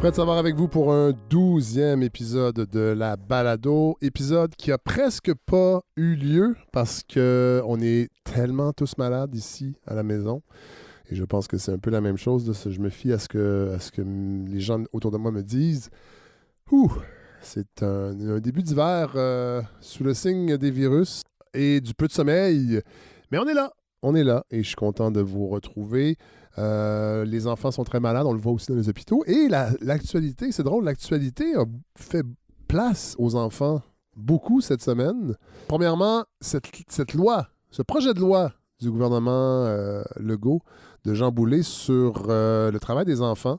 Fred Savard avec vous pour un 12e épisode de la balado. Épisode qui a presque pas eu lieu parce qu'on est tellement tous malades ici à la maison. Et je pense que c'est un peu la même chose. Je me fie à ce que les gens autour de moi me disent. C'est un début d'hiver sous le signe des virus et du peu de sommeil. Mais on est là. On est là et je suis content de vous retrouver. Les enfants sont très malades, on le voit aussi dans les hôpitaux. Et l'actualité, c'est drôle, l'actualité a fait place aux enfants beaucoup cette semaine. Premièrement, cette loi, ce projet de loi du gouvernement Legault de Jean Boulet sur le travail des enfants.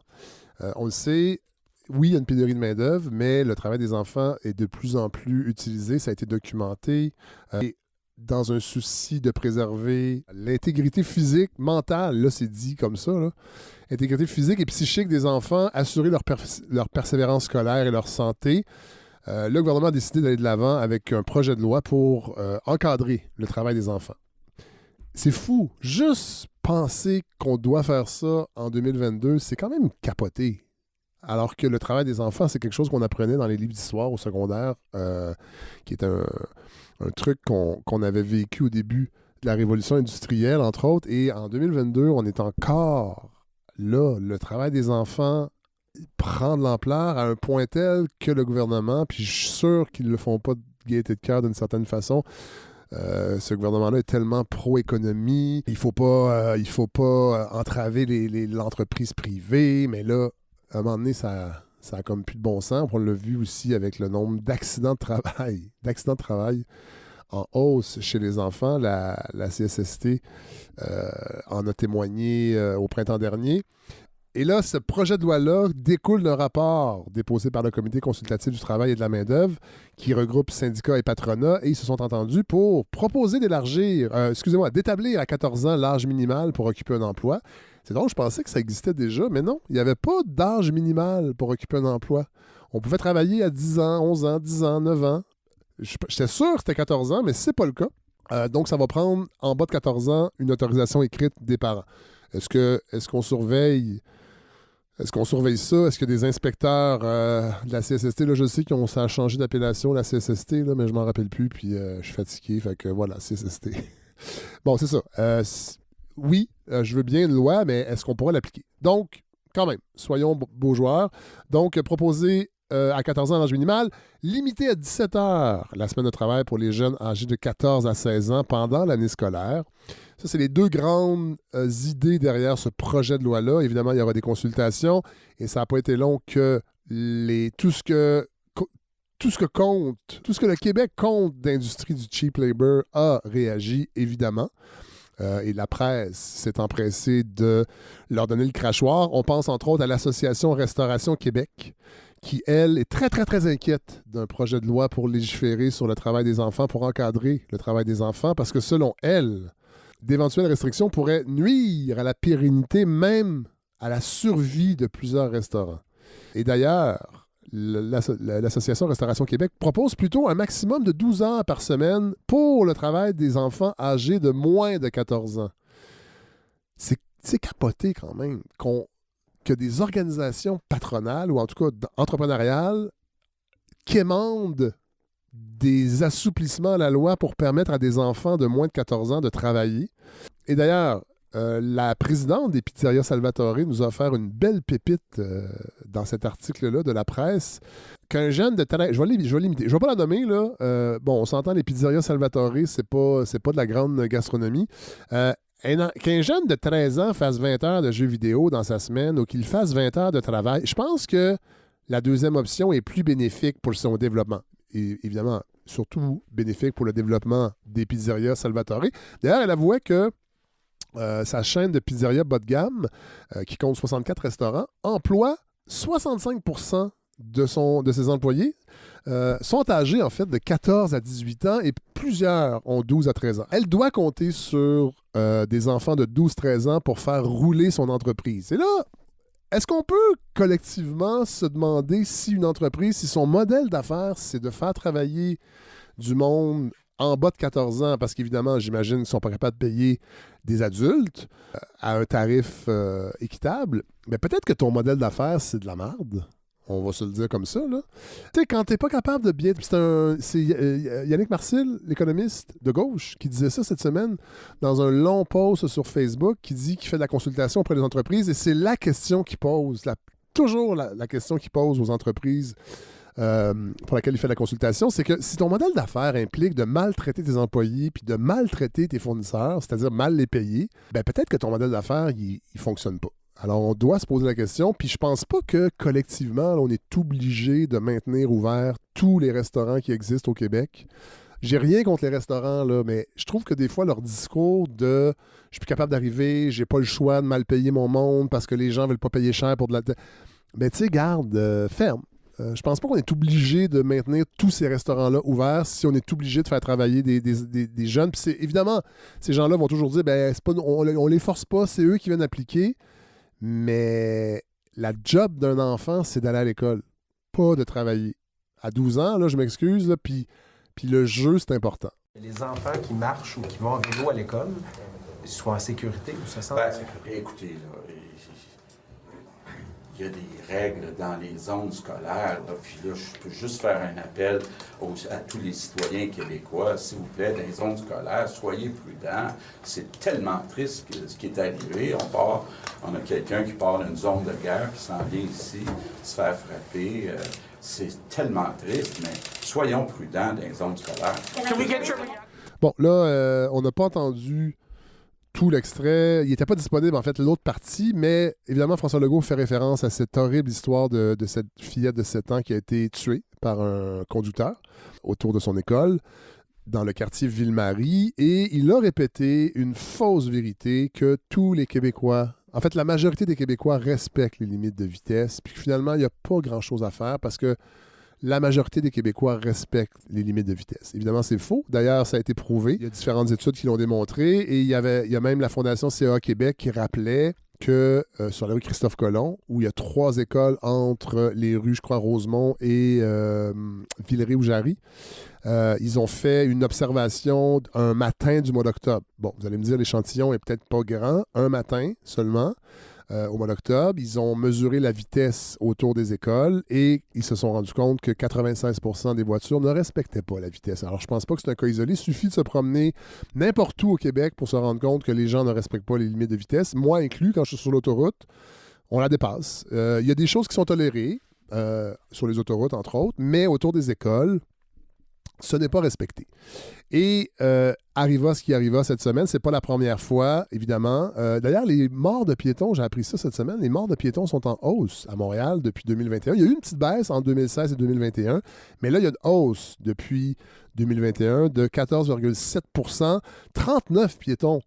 On le sait, oui, il y a une pénurie de main-d'œuvre, mais le travail des enfants est de plus en plus utilisé, ça a été documenté. Et dans un souci de préserver l'intégrité physique, mentale, là c'est dit comme ça, là, intégrité physique et psychique des enfants, assurer leur persévérance scolaire et leur santé, le gouvernement a décidé d'aller de l'avant avec un projet de loi pour encadrer le travail des enfants. C'est fou. Juste penser qu'on doit faire ça en 2022, c'est quand même capoté. Alors que le travail des enfants, c'est quelque chose qu'on apprenait dans les livres d'histoire au secondaire, qui est un truc qu'on avait vécu au début de la révolution industrielle, entre autres. Et en 2022, on est encore là. Le travail des enfants prend de l'ampleur à un point tel que le gouvernement, puis je suis sûr qu'ils ne le font pas de gaieté de cœur d'une certaine façon, ce gouvernement-là est tellement pro-économie. Il faut pas entraver l'entreprise privée, mais là, à un moment donné, ça a comme plus de bon sens. On l'a vu aussi avec le nombre d'accidents de travail en hausse chez les enfants. La CSST en a témoigné au printemps dernier. Et là, ce projet de loi-là découle d'un rapport déposé par le Comité consultatif du travail et de la main-d'œuvre qui regroupe syndicats et patronats et ils se sont entendus pour proposer d'établir à 14 ans l'âge minimal pour occuper un emploi. C'est drôle, je pensais que ça existait déjà, mais non, il n'y avait pas d'âge minimal pour occuper un emploi. On pouvait travailler à 10 ans, 11 ans, 10 ans, 9 ans. J'étais sûr que c'était 14 ans, mais ce n'est pas le cas. Donc, ça va prendre, en bas de 14 ans, une autorisation écrite des parents. Est-ce qu'on surveille ça? Est-ce qu'il y a des inspecteurs de la CSST? Là, je sais ça a changé d'appellation, la CSST, là, mais je m'en rappelle plus, puis je suis fatigué, fait que voilà, CSST. Bon, c'est ça. Oui, je veux bien une loi, mais est-ce qu'on pourra l'appliquer? Donc, quand même, soyons beaux joueurs. Donc, proposer à 14 ans l'âge minimal, limité à 17 heures la semaine de travail pour les jeunes âgés de 14 à 16 ans pendant l'année scolaire. Ça, c'est les deux grandes idées derrière ce projet de loi-là. Évidemment, il y aura des consultations et ça n'a pas été long que tout ce que le Québec compte d'industrie du cheap labor a réagi, évidemment. Et la presse s'est empressée de leur donner le crachoir. On pense entre autres à l'Association Restauration Québec, qui, elle, est très, très, très inquiète d'un projet de loi pour légiférer sur le travail des enfants, pour encadrer le travail des enfants, parce que selon elle, d'éventuelles restrictions pourraient nuire à la pérennité, même à la survie de plusieurs restaurants. Et d'ailleurs, l'Association Restauration Québec propose plutôt un maximum de 12 heures par semaine pour le travail des enfants âgés de moins de 14 ans. C'est capoté quand même que des organisations patronales, ou en tout cas entrepreneuriales, quémandent des assouplissements à la loi pour permettre à des enfants de moins de 14 ans de travailler. Et d'ailleurs, la présidente des Pizzerias Salvatore nous a offert une belle pépite dans cet article-là de la presse. Qu'un jeune de 13... Je vais l'imiter. Je ne vais pas la nommer, là. On s'entend, les Pizzerias Salvatore, c'est pas de la grande gastronomie. Qu'un jeune de 13 ans fasse 20 heures de jeux vidéo dans sa semaine ou qu'il fasse 20 heures de travail, je pense que la deuxième option est plus bénéfique pour son développement. Et évidemment, surtout bénéfique pour le développement des Pizzerias Salvatore. D'ailleurs, elle avouait que sa chaîne de pizzeria bas de gamme, qui compte 64 restaurants, emploie 65% de ses employés sont âgés, en fait, de 14 à 18 ans et plusieurs ont 12 à 13 ans. Elle doit compter sur des enfants de 12-13 ans pour faire rouler son entreprise. Et là, est-ce qu'on peut collectivement se demander si une entreprise, si son modèle d'affaires, c'est de faire travailler du monde en bas de 14 ans, parce qu'évidemment, j'imagine qu'ils ne sont pas capables de payer des adultes à un tarif équitable, mais peut-être que ton modèle d'affaires, c'est de la merde. On va se le dire comme ça, là. Tu sais, quand t'es pas capable de bien... C'est Yannick Marcil, l'économiste de gauche, qui disait ça cette semaine dans un long post sur Facebook, qui dit qu'il fait de la consultation auprès des entreprises, et c'est la question qu'il pose, toujours la question qu'il pose aux entreprises pour laquelle il fait de la consultation, c'est que si ton modèle d'affaires implique de maltraiter tes employés puis de maltraiter tes fournisseurs, c'est-à-dire mal les payer, ben peut-être que ton modèle d'affaires, il fonctionne pas. Alors, on doit se poser la question, puis je pense pas que collectivement, là, on est obligé de maintenir ouverts tous les restaurants qui existent au Québec. J'ai rien contre les restaurants, là, mais je trouve que des fois, leur discours de « je suis plus capable d'arriver, j'ai pas le choix de mal payer mon monde parce que les gens veulent pas payer cher pour de la... » Ben, tu sais, garde, ferme. Je pense pas qu'on est obligé de maintenir tous ces restaurants-là ouverts si on est obligé de faire travailler des jeunes. Puis évidemment, ces gens-là vont toujours dire ben, c'est pas, on les force pas, c'est eux qui viennent appliquer. Mais la job d'un enfant, c'est d'aller à l'école, pas de travailler. À 12 ans, là, je m'excuse, là, puis le jeu, c'est important. Les enfants qui marchent ou qui vont en vélo à l'école, ils soient en sécurité ou se sentent en sécurité? Écoutez, là, il y a des règles dans les zones scolaires, là, puis là, je peux juste faire un appel à tous les citoyens québécois, s'il vous plaît, dans les zones scolaires, soyez prudents. C'est tellement triste ce qui est arrivé. On a quelqu'un qui part d'une zone de guerre, qui s'en vient ici, se faire frapper. C'est tellement triste, mais soyons prudents dans les zones scolaires. Bon, là, on n'a pas entendu tout l'extrait. Il n'était pas disponible, en fait, l'autre partie, mais évidemment, François Legault fait référence à cette horrible histoire de cette fillette de 7 ans qui a été tuée par un conducteur autour de son école dans le quartier Ville-Marie, et il a répété une fausse vérité que tous les Québécois, en fait, la majorité des Québécois respectent les limites de vitesse, puis que finalement, il n'y a pas grand-chose à faire parce que la majorité des Québécois respectent les limites de vitesse. Évidemment, c'est faux. D'ailleurs, ça a été prouvé. Il y a différentes études qui l'ont démontré. Et il y a même la Fondation CA Québec qui rappelait que sur la rue Christophe-Colomb, où il y a 3 écoles entre les rues, je crois, Rosemont et Villeray-ou-Jarry, ils ont fait une observation un matin du mois d'octobre. Bon, vous allez me dire, l'échantillon est peut-être pas grand. Un matin seulement. Au mois d'octobre, ils ont mesuré la vitesse autour des écoles et ils se sont rendus compte que 96% des voitures ne respectaient pas la vitesse. Alors, je pense pas que c'est un cas isolé. Il suffit de se promener n'importe où au Québec pour se rendre compte que les gens ne respectent pas les limites de vitesse. Moi inclus, quand je suis sur l'autoroute, on la dépasse. Il y a des choses qui sont tolérées sur les autoroutes, entre autres, mais autour des écoles, ce n'est pas respecté. Et arriva ce qui arriva cette semaine. C'est pas la première fois, évidemment. D'ailleurs, les morts de piétons, j'ai appris ça cette semaine, les morts de piétons sont en hausse à Montréal depuis 2021. Il y a eu une petite baisse en 2016 et 2021, mais là, il y a une hausse depuis 2021 de 14,7 %. 39 piétons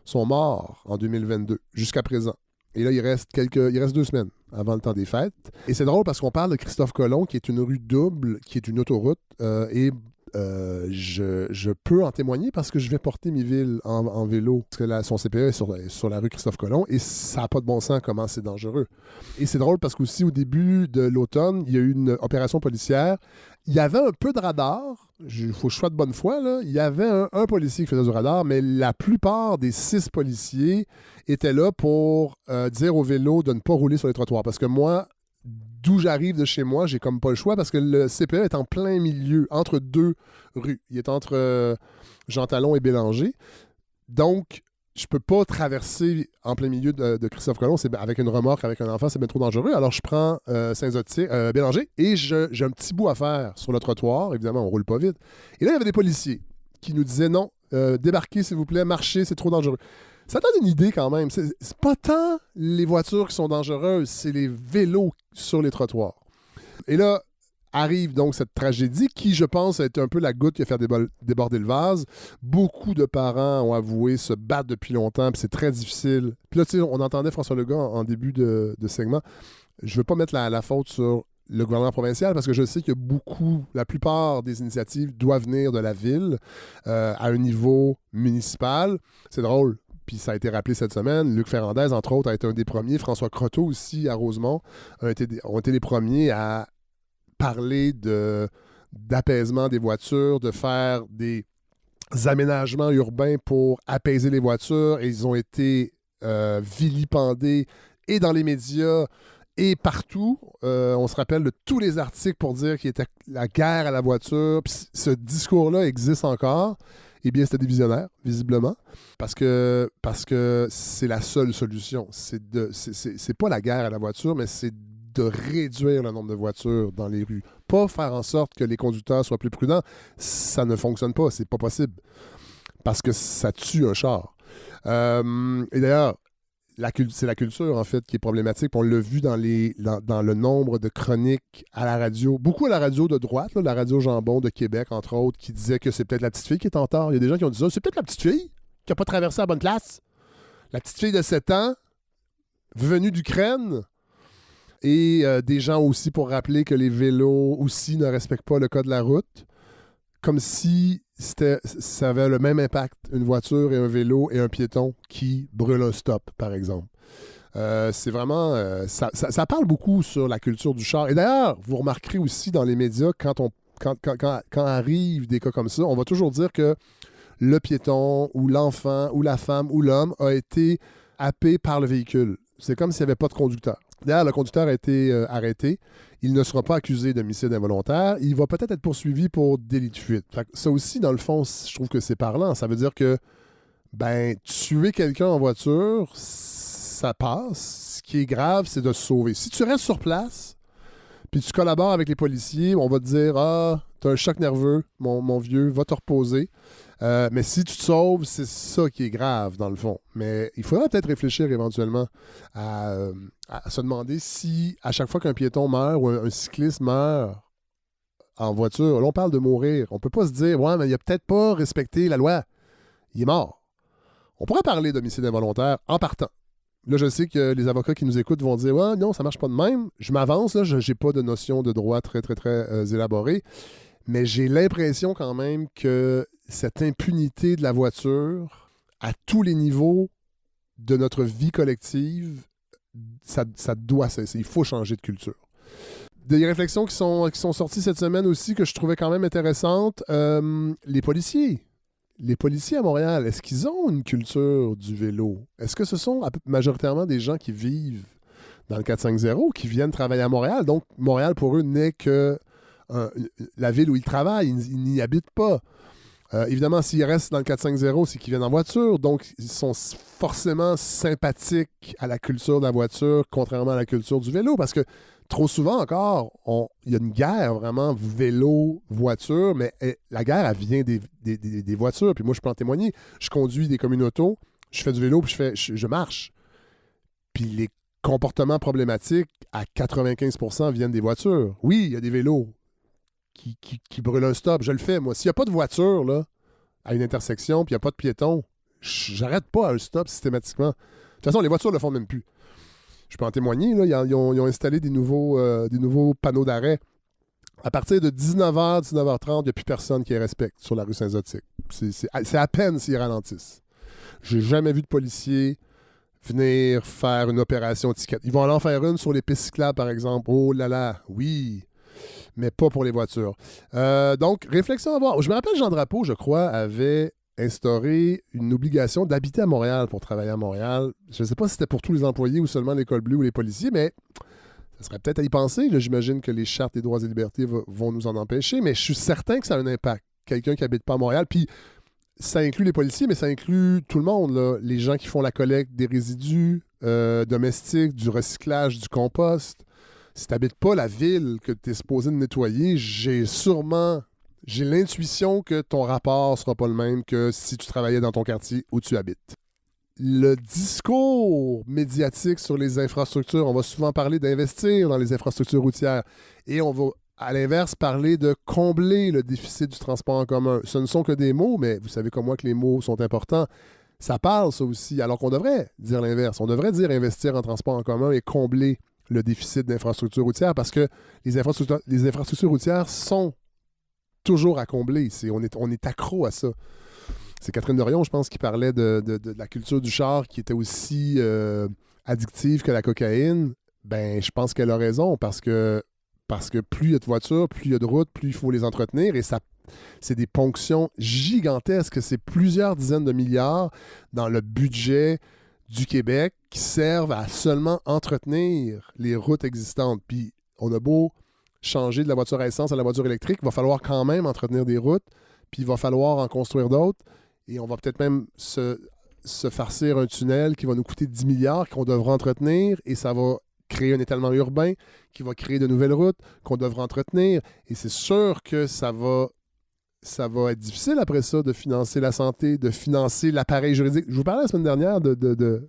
sont morts en 2022, jusqu'à présent. Et là, il reste 2 semaines avant le temps des fêtes. Et c'est drôle parce qu'on parle de Christophe-Colomb, qui est une rue double, qui est une autoroute, et je peux en témoigner parce que je vais porter mes villes en vélo. Parce que son CPE est sur la rue Christophe-Colomb et ça n'a pas de bon sens comment c'est dangereux. Et c'est drôle parce qu'aussi au début de l'automne, il y a eu une opération policière. Il y avait un peu de radar. Il faut que je sois de bonne foi, là. Il y avait un policier qui faisait du radar, mais la plupart des 6 policiers étaient là pour dire aux vélos de ne pas rouler sur les trottoirs. Parce que moi, d'où j'arrive de chez moi, j'ai comme pas le choix parce que le CPE est en plein milieu, entre 2 rues. Il est entre Jean Talon et Bélanger. Donc, je peux pas traverser en plein milieu de Christophe-Colomb avec une remorque, avec un enfant, c'est bien trop dangereux. Alors, je prends Bélanger et j'ai un petit bout à faire sur le trottoir. Évidemment, on roule pas vite. Et là, il y avait des policiers qui nous disaient non, débarquez s'il vous plaît, marchez, c'est trop dangereux. Ça donne une idée quand même. C'est pas tant les voitures qui sont dangereuses, c'est les vélos sur les trottoirs. Et là, arrive donc cette tragédie qui, je pense, a été un peu la goutte qui a fait déborder le vase. Beaucoup de parents ont avoué se battre depuis longtemps, puis c'est très difficile. Puis là, tu sais, on entendait François Legault en début de segment. Je veux pas mettre la faute sur le gouvernement provincial, parce que je sais que la plupart des initiatives doivent venir de la ville à un niveau municipal. C'est drôle. Puis ça a été rappelé cette semaine. Luc Ferrandez, entre autres, a été un des premiers. François Croteau aussi, à Rosemont, ont été les premiers à parler d'apaisement des voitures, de faire des aménagements urbains pour apaiser les voitures. Et ils ont été vilipendés et dans les médias Et partout, on se rappelle de tous les articles pour dire qu'il était la guerre à la voiture. Puis ce discours-là existe encore. Eh bien, c'était des visionnaires, visiblement, parce que c'est la seule solution. C'est pas la guerre à la voiture, mais c'est de réduire le nombre de voitures dans les rues. Pas faire en sorte que les conducteurs soient plus prudents. Ça ne fonctionne pas, c'est pas possible. Parce que ça tue un char. Et d'ailleurs, c'est la culture, en fait, qui est problématique. On l'a vu dans le nombre de chroniques à la radio. Beaucoup à la radio de droite, là, la radio Jambon de Québec, entre autres, qui disait que c'est peut-être la petite fille qui est en tort. Il y a des gens qui ont dit ça. C'est peut-être la petite fille qui n'a pas traversé la bonne place. La petite fille de 7 ans, venue d'Ukraine. Et des gens aussi pour rappeler que les vélos aussi ne respectent pas le code de la route. Comme si ça avait le même impact, une voiture et un vélo et un piéton qui brûle un stop, par exemple. C'est vraiment... ça parle beaucoup sur la culture du char. Et d'ailleurs, vous remarquerez aussi dans les médias, quand arrivent des cas comme ça, on va toujours dire que le piéton ou l'enfant ou la femme ou l'homme a été happé par le véhicule. C'est comme s'il n'y avait pas de conducteur. D'ailleurs, le conducteur a été arrêté. Il ne sera pas accusé d'homicide involontaire. Il va peut-être être poursuivi pour délit de fuite. Fait que ça aussi, dans le fond, je trouve que c'est parlant. Ça veut dire que tuer quelqu'un en voiture, ça passe. Ce qui est grave, c'est de se sauver. Si tu restes sur place, puis tu collabores avec les policiers, on va te dire « Ah, t'as un choc nerveux, mon vieux, va te reposer. » Mais si tu te sauves, c'est ça qui est grave, dans le fond. Mais il faudrait peut-être réfléchir éventuellement à se demander si, à chaque fois qu'un piéton meurt ou un cycliste meurt en voiture, là, on parle de mourir. On peut pas se dire « Ouais, mais il a peut-être pas respecté la loi. Il est mort. » On pourrait parler d'homicide involontaire en partant. Là, je sais que les avocats qui nous écoutent vont dire « Ouais, non, ça marche pas de même. » Je m'avance, là, j'ai pas de notion de droit très, très, très élaborée. Mais j'ai l'impression quand même que cette impunité de la voiture, à tous les niveaux de notre vie collective, ça doit cesser. Il faut changer de culture. Des réflexions qui sont sorties cette semaine aussi que je trouvais quand même intéressantes. Les policiers. Les policiers à Montréal, est-ce qu'ils ont une culture du vélo? Est-ce que ce sont majoritairement des gens qui vivent dans le 450, qui viennent travailler à Montréal? Donc, Montréal, pour eux, n'est que la ville où ils travaillent. Ils n'y habitent pas. Évidemment, s'ils restent dans le 450, c'est qu'ils viennent en voiture. Donc, ils sont forcément sympathiques à la culture de la voiture, contrairement à la culture du vélo. Parce que trop souvent encore, il y a une guerre vraiment vélo-voiture, mais la guerre, elle vient des voitures. Puis moi, je peux en témoigner. Je conduis des communautos, je fais du vélo, puis je marche. Puis les comportements problématiques, à 95% viennent des voitures. Oui, il y a des vélos qui brûlent un stop. Je le fais, moi. S'il n'y a pas de voiture là, à une intersection, puis il n'y a pas de piéton, j'arrête pas à un stop systématiquement. De toute façon, les voitures ne le font même plus. Je peux en témoigner, là, ils ont installé des nouveaux panneaux d'arrêt. À partir de 19h, 19h30, il n'y a plus personne qui les respecte sur la rue Saint-Zotique. C'est à peine s'ils ralentissent. J'ai jamais vu de policiers venir faire une opération ticket. Ils vont aller en faire une sur les pistes cyclables, par exemple. Oh là là, oui, mais pas pour les voitures. Donc, réflexion à avoir. Je me rappelle, Jean Drapeau, je crois, avait instauré une obligation d'habiter à Montréal pour travailler à Montréal. Je ne sais pas si c'était pour tous les employés ou seulement l'école bleue ou les policiers, mais ça serait peut-être à y penser. Là, j'imagine que les chartes des droits et libertés vont nous en empêcher, mais je suis certain que ça a un impact. Quelqu'un qui n'habite pas à Montréal, puis ça inclut les policiers, mais ça inclut tout le monde, là. Les gens qui font la collecte des résidus domestiques, du recyclage, du compost. Si tu n'habites pas la ville que tu es supposé de nettoyer, j'ai l'intuition que ton rapport ne sera pas le même que si tu travaillais dans ton quartier où tu habites. Le discours médiatique sur les infrastructures, on va souvent parler d'investir dans les infrastructures routières et on va, à l'inverse, parler de combler le déficit du transport en commun. Ce ne sont que des mots, mais vous savez comme moi que les mots sont importants. Ça parle, ça aussi, alors qu'on devrait dire l'inverse. On devrait dire investir en transport en commun et combler le déficit d'infrastructures routières parce que les infrastructures routières sont toujours à combler. On est accro à ça. C'est Catherine Dorion, je pense, qui parlait de la culture du char qui était aussi addictive que la cocaïne. Ben, je pense qu'elle a raison parce que plus il y a de voitures, plus il y a de routes, plus il faut les entretenir et c'est des ponctions gigantesques. C'est plusieurs dizaines de milliards dans le budget du Québec qui servent à seulement entretenir les routes existantes. Puis on a beau changer de la voiture à essence à la voiture électrique, il va falloir quand même entretenir des routes, puis il va falloir en construire d'autres, et on va peut-être même se farcir un tunnel qui va nous coûter 10 milliards qu'on devra entretenir, et ça va créer un étalement urbain qui va créer de nouvelles routes qu'on devra entretenir. Et c'est sûr que ça va être difficile après ça de financer la santé, de financer l'appareil juridique. Je vous parlais la semaine dernière de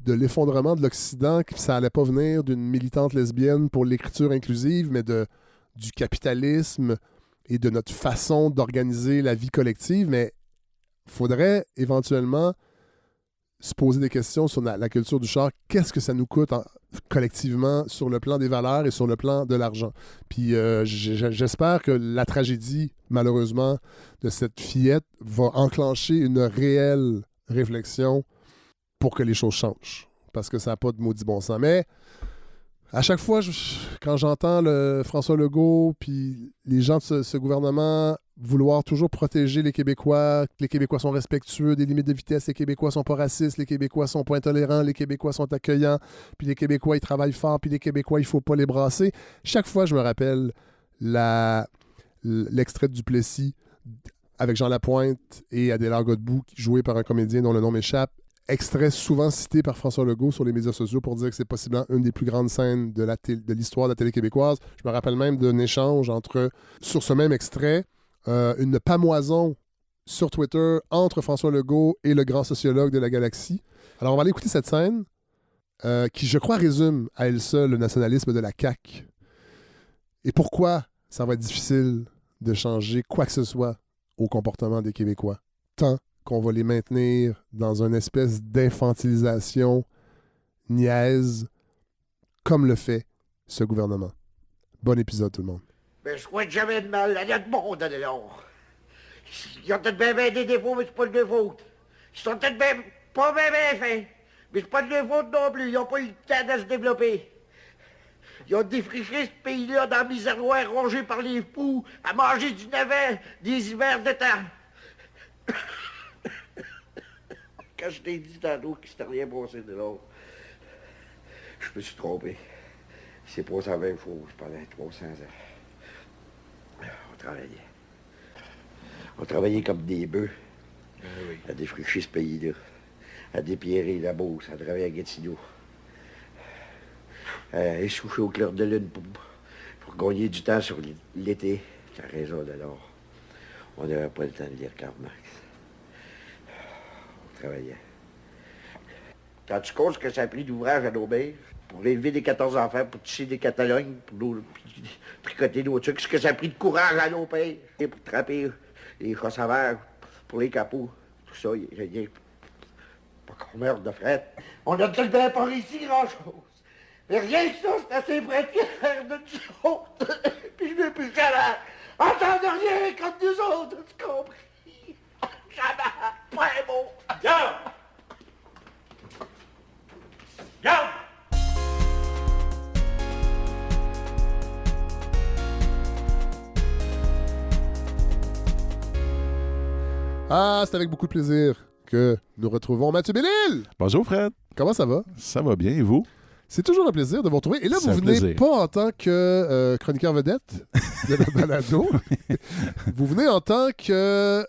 l'effondrement de l'Occident, que ça n'allait pas venir d'une militante lesbienne pour l'écriture inclusive, mais du capitalisme et de notre façon d'organiser la vie collective. Mais il faudrait éventuellement se poser des questions sur la culture du char. Qu'est-ce que ça nous coûte collectivement sur le plan des valeurs et sur le plan de l'argent? Puis j'espère que la tragédie, malheureusement, de cette fillette va enclencher une réelle réflexion pour que les choses changent. Parce que ça n'a pas de maudit bon sens. Mais à chaque fois, quand j'entends François Legault puis les gens de ce gouvernement vouloir toujours protéger les Québécois, que les Québécois sont respectueux des limites de vitesse, les Québécois sont pas racistes, les Québécois sont pas intolérants, les Québécois sont accueillants, puis les Québécois, ils travaillent fort, puis les Québécois, il faut pas les brasser. Chaque fois, je me rappelle l'extrait de Duplessis avec Jean Lapointe et Adélard Godbout, joué par un comédien dont le nom m'échappe. Extrait souvent cité par François Legault sur les médias sociaux pour dire que c'est possiblement une des plus grandes scènes de l'histoire de la télé québécoise. Je me rappelle même d'un échange sur ce même extrait, une pamoison sur Twitter entre François Legault et le grand sociologue de la galaxie. Alors, on va aller écouter cette scène qui, je crois, résume à elle seule le nationalisme de la CAQ. Et pourquoi ça va être difficile de changer quoi que ce soit au comportement des Québécois, tant qu'on va les maintenir dans une espèce d'infantilisation niaise, comme le fait ce gouvernement. Bon épisode, tout le monde. Mais je souhaite jamais de mal à notre monde, alors. Ils ont peut-être bien des défauts, mais c'est pas de leur faute. Ils sont peut-être pas bien fins, mais c'est pas de leur faute non plus. Ils n'ont pas eu le temps de se développer. Ils ont défriché ce pays-là dans le miséroir rongé par les fous, à manger du navet des hivers de temps. Quand je t'ai dit tantôt qu'il s'était rien passé de l'autre, je me suis trompé. Il s'est passé la même chose pendant 300 ans. On travaillait comme des bœufs à défricher ce pays-là, à dépierrer la Beauce, à travailler à Gatineau, à essoucher au clair de lune pour gagner du temps sur l'été. T'as raison, alors. On n'avait pas le temps de lire Karl Marx. On travaillait. Quand tu comptes ce que ça a pris d'ouvrage à nos mères, pour élever des 14 enfants, pour tisser des Catalognes, pour tricoter nos trucs, ce que ça a pris de courage à nos pères, et pour trapper les chasseurs, pour les capots, tout ça, il y a rien. Pas qu'on meurt de fret. On a tout le temps pas réussi grand-chose. Mais rien que ça, c'est assez près de faire de nous autres. Puis je veux plus jamais entendre rien contre nous autres, tu compris? Jamais, pas un mot. Garde! Garde! Ah, c'est avec beaucoup de plaisir que nous retrouvons Mathieu Bellil. Bonjour Fred. Comment ça va? Ça va bien et vous? C'est toujours un plaisir de vous retrouver. Et là, C'est vous un venez plaisir. pas en tant que chroniqueur vedette de la balado. Vous venez en tant que...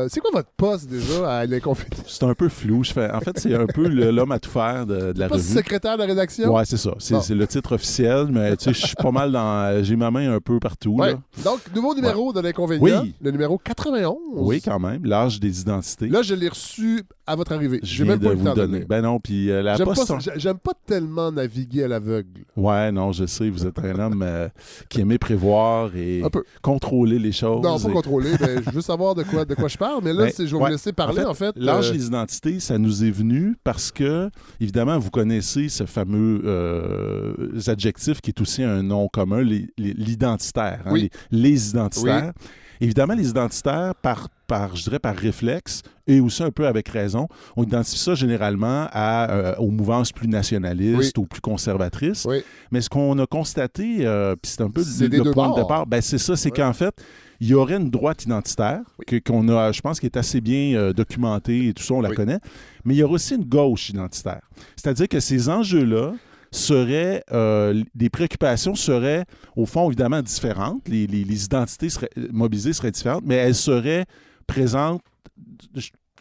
c'est quoi votre poste déjà à l'Inconfidentiel? C'est un peu flou. En fait, c'est un peu l'homme à tout faire de la Pas revue. secrétaire de la rédaction? Ouais, c'est ça. C'est Bon. c'est le titre officiel, mais tu sais, je suis pas mal dans... J'ai ma main un peu partout. Ouais. Là. Donc, nouveau numéro de l'Inconvénient. Oui. Le numéro 91. Oui, quand même. L'âge des identités. Là, je l'ai reçu à votre arrivée. je J'ai viens même de pas eu le vous temps de donner. lire. Ben non, puis la J'aime poste... pas, j'aime pas tellement naviguer à l'aveugle. Ouais, non, je sais, vous êtes un homme qui aimait prévoir et Un peu. contrôler les choses. Non, pas et- contrôler, mais je veux savoir de quoi je parle. Mais là, Ben, je vais vous ouais. laisser parler, en fait. L'âge des identités, ça nous est venu parce que, évidemment, vous connaissez ce fameux adjectif qui est aussi un nom commun, l'identitaire, hein, Oui. les identitaires. Évidemment, les identitaires, je dirais par réflexe, et aussi un peu avec raison, on identifie ça généralement aux mouvances plus nationalistes ou plus conservatrices. Oui. Mais ce qu'on a constaté, puis c'est un peu C'est des le deux point bords. de départ, c'est ça, c'est qu'en fait, il y aurait une droite identitaire qu'on a, je pense, qui est assez bien documentée et tout ça, on la connaît, mais il y aura aussi une gauche identitaire. C'est-à-dire que ces enjeux-là seraient, les préoccupations seraient, au fond, évidemment différentes. Les identités mobilisées seraient différentes, mais elles seraient présentes,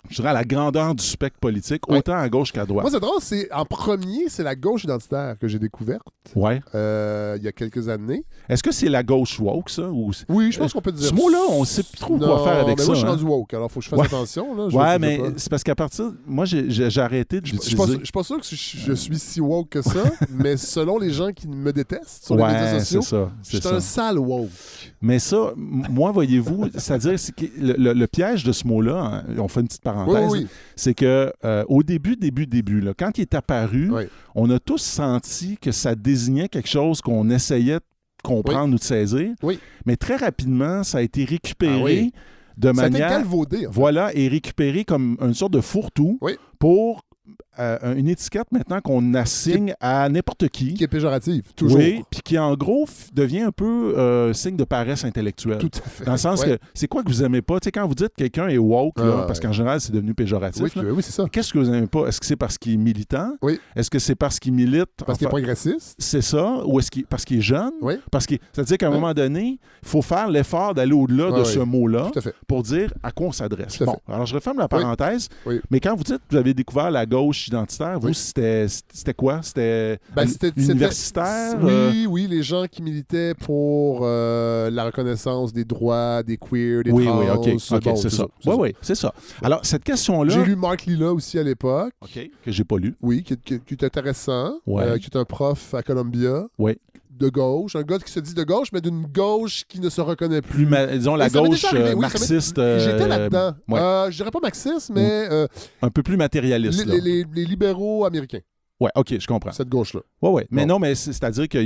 je dirais, à la grandeur du spectre politique, autant à gauche qu'à droite. Moi, c'est drôle, en premier, c'est la gauche identitaire que j'ai découverte Ouais. il y a quelques années. Est-ce que c'est la gauche woke, ça? Oui, je pense qu'on peut dire ce mot-là, on ne sait plus trop quoi faire avec mais ça. moi, je suis hein. rendu woke, alors il faut que je fasse attention. Là. Ouais, mais c'est parce qu'à partir... Moi, j'ai arrêté de Je suis l'utiliser. pas sûr que je suis si woke que ça, mais selon les gens qui me détestent sur les médias sociaux, c'est ça. je suis un sale woke. Mais ça, moi, voyez-vous, c'est-à-dire que le piège de ce mot-là, hein, on fait une petite parenthèse, Oui. c'est que au début, là, quand il est apparu, Oui. on a tous senti que ça désignait quelque chose qu'on essayait de comprendre ou de saisir. Oui. Mais très rapidement, ça a été récupéré Ah oui. de Ça a été manière... galvaudé. En fait. Voilà, et récupéré comme une sorte de fourre-tout Oui. pour une étiquette maintenant qu'on assigne à n'importe qui. Qui est péjorative, toujours. Oui, puis qui en gros devient un peu signe de paresse intellectuelle. Tout à fait. Dans le sens que c'est quoi que vous aimez pas? Tu sais, quand vous dites que quelqu'un est woke, là, parce qu'en général, c'est devenu péjoratif. Oui, là, oui, c'est ça. qu'est-ce que vous aimez pas? Est-ce que c'est parce qu'il est militant? Oui. Est-ce que c'est parce qu'il milite? Parce qu'il est progressiste. C'est ça? Ou est-ce qu'il parce qu'il est jeune? Oui. C'est-à-dire qu'à un moment donné, il faut faire l'effort d'aller au-delà de ce mot-là Tout à fait. pour dire à quoi on s'adresse. Tout à Bon, fait. alors je referme la parenthèse, Oui. mais quand vous dites que vous avez découvert la gauche identitaire, vous, c'était quoi? C'était universitaire? Oui, les gens qui militaient pour la reconnaissance des droits des queers, des Oui, trans. OK, c'est ça. Oui, c'est ça. Alors, cette question-là... J'ai lu Mark Lilla aussi à l'époque. OK, que j'ai pas lu. Oui, qui est intéressant. Ouais. Qui est un prof à Columbia. Oui. De gauche. Un gars qui se dit de gauche, mais d'une gauche qui ne se reconnaît plus. Disons la Ça m'est gauche déjà arrivé, oui, marxiste. J'étais là-dedans. Ouais. Je dirais pas marxiste, mais un peu plus matérialiste. les libéraux américains. Oui, OK, je comprends. Cette gauche-là. Oui. Mais Bon. non, mais c'est-à-dire que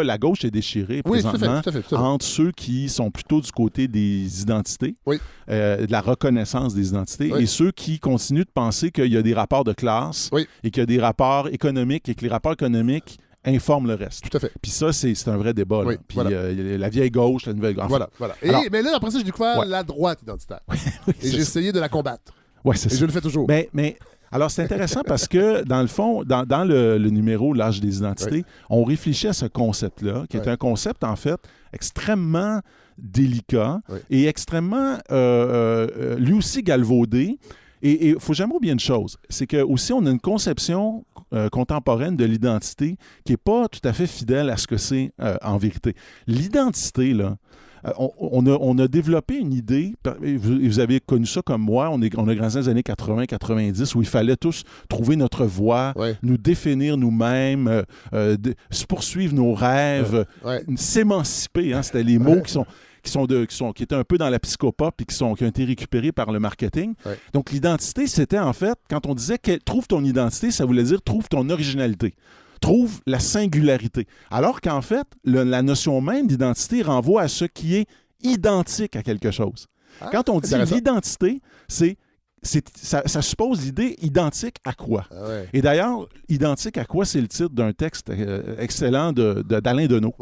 la gauche est déchirée présentement tout à fait. entre ceux qui sont plutôt du côté des identités, Oui. de la reconnaissance des identités, Oui. et ceux qui continuent de penser qu'il y a des rapports de classe Oui. et qu'il y a des rapports économiques et que les rapports économiques informent le reste. Tout à fait. Puis ça, c'est un vrai débat. Là. Oui, Puis voilà. la vieille gauche, la nouvelle gauche. Voilà. Alors- Mais là, après ça, j'ai découvert la droite identitaire. Oui, Et j'ai essayé de la combattre. Ouais, c'est Et ça. je le fais toujours. Mais alors, c'est intéressant parce que, dans le fond, dans le numéro L'âge des identités, on réfléchit à ce concept-là, qui est un concept, en fait, extrêmement délicat et extrêmement, lui aussi, galvaudé. Et il faut jamais oublier une chose, c'est que aussi on a une conception contemporaine de l'identité qui n'est pas tout à fait fidèle à ce que c'est en vérité. L'identité, là, on a développé une idée, vous avez connu ça comme moi, on a grandi dans les années 80-90 où il fallait tous trouver notre voie, nous définir nous-mêmes, se poursuivre nos rêves, s'émanciper, hein, c'était les mots qui étaient un peu dans la psychopop et qui ont été récupérés par le marketing. Donc, l'identité, c'était en fait, quand on disait trouve ton identité, ça voulait dire trouve ton originalité. Trouve la singularité. Alors qu'en fait, la notion même d'identité renvoie à ce qui est identique à quelque chose. Quand on dit l'identité, ça suppose l'idée identique à quoi? Et d'ailleurs, identique à quoi, c'est le titre d'un texte excellent d'Alain Deneau,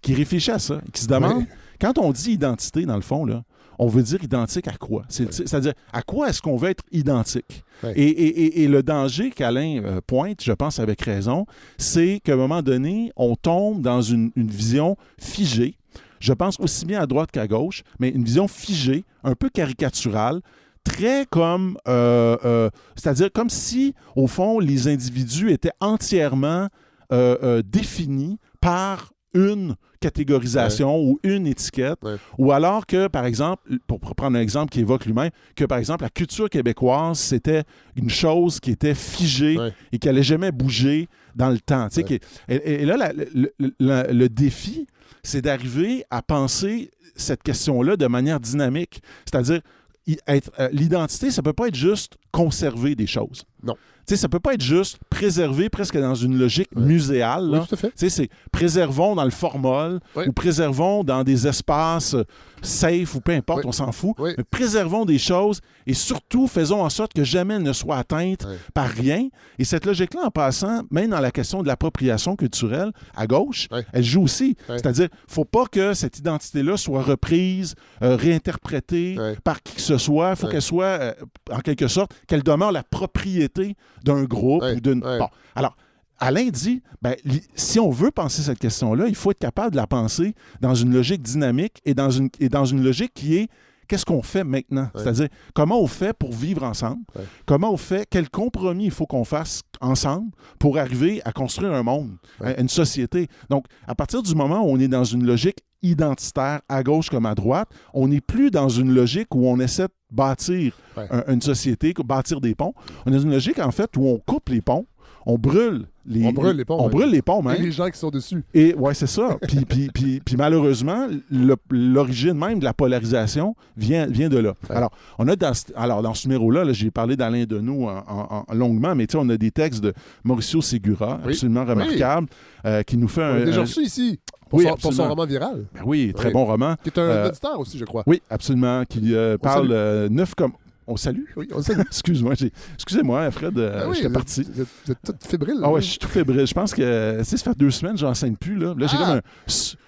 qui réfléchit à ça, qui se demande, quand on dit identité, dans le fond, là, on veut dire identique à quoi? C'est-à-dire, à quoi est-ce qu'on veut être identique? Et le danger qu'Alain pointe, je pense avec raison, c'est qu'à un moment donné, on tombe dans une vision figée, je pense aussi bien à droite qu'à gauche, mais une vision figée, un peu caricaturale, très comme, c'est-à-dire comme si, au fond, les individus étaient entièrement définis par une catégorisation ou une étiquette, ou alors que, par exemple, pour prendre un exemple qui évoque lui-même, que, par exemple, la culture québécoise, c'était une chose qui était figée et qui n'allait jamais bouger dans le temps. Tu sais, et là, le défi, c'est d'arriver à penser cette question-là de manière dynamique, c'est-à-dire l'identité, ça ne peut pas être juste conserver des choses. Non. Tu sais, ça peut pas être juste préserver presque dans une logique muséale. Là. Oui, tout à fait. Tu sais, c'est préservons dans le formol ou préservons dans des espaces safe ou peu importe, on s'en fout. Oui. Mais préservons des choses et surtout faisons en sorte que jamais elles ne soient atteintes par rien. Et cette logique-là, en passant, même dans la question de l'appropriation culturelle, à gauche, elle joue aussi. C'est-à-dire, il ne faut pas que cette identité-là soit reprise, réinterprétée par qui que ce soit. Il faut qu'elle soit, en quelque sorte, qu'elle demeure la propriété d'un groupe ou d'une... Bon, alors, Alain dit, si on veut penser cette question-là, il faut être capable de la penser dans une logique dynamique et dans une logique qui est qu'est-ce qu'on fait maintenant? C'est-à-dire, comment on fait pour vivre ensemble? Comment on fait? Quel compromis il faut qu'on fasse ensemble pour arriver à construire un monde, une société? Donc, à partir du moment où on est dans une logique identitaire, à gauche comme à droite, on n'est plus dans une logique où on essaie de bâtir une société, bâtir des ponts. On est dans une logique, en fait, où on coupe les ponts, on brûle les ponts. On brûle les ponts, même. Et les gens qui sont dessus. Et ouais, c'est ça. Puis malheureusement, l'origine même de la polarisation vient de là. Alors, on a dans ce numéro-là, j'ai parlé d'Alain Deneau longuement, mais on a des textes de Mauricio Segura, absolument remarquables, qui nous fait on l'a déjà reçu ici. Pour son roman viral. Ben oui, très bon roman. Qui est un auditeur aussi, je crois. Oui, absolument. Qui parle neuf comme... On salue? Oui, on salue. Excusez-moi, Fred, j'étais parti. Vous êtes tout fébrile. Ah ouais, je suis tout fébrile. Je pense que, ça fait 2 semaines que j'enseigne plus. Là j'ai comme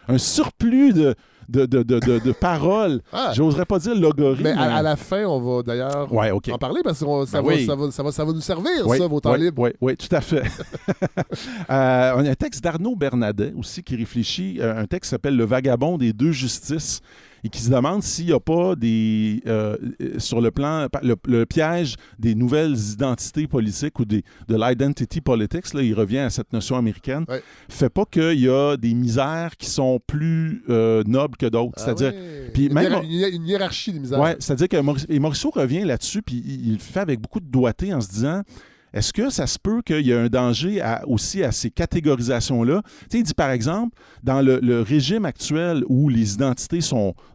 un surplus de paroles. J'oserais pas dire logorie. Mais à la fin, on va d'ailleurs en parler parce que ça va nous servir, vos temps libres. Oui, tout à fait. On a un texte d'Arnaud Bernadet aussi qui réfléchit, un texte qui s'appelle « Le vagabond des deux justices » et qui se demande s'il n'y a pas sur le plan, le piège des nouvelles identités politiques ou de l'identity politics, là, il revient à cette notion américaine, fait pas qu'il y a des misères qui sont plus nobles que d'autres. C'est-à-dire... Puis même, il y a une hiérarchie des misères. Oui, c'est-à-dire que Mauricio revient là-dessus, puis il le fait avec beaucoup de doigté en se disant... Est-ce que ça se peut qu'il y a un danger aussi à ces catégorisations-là? Tu sais, il dit, par exemple, dans le régime actuel où les identités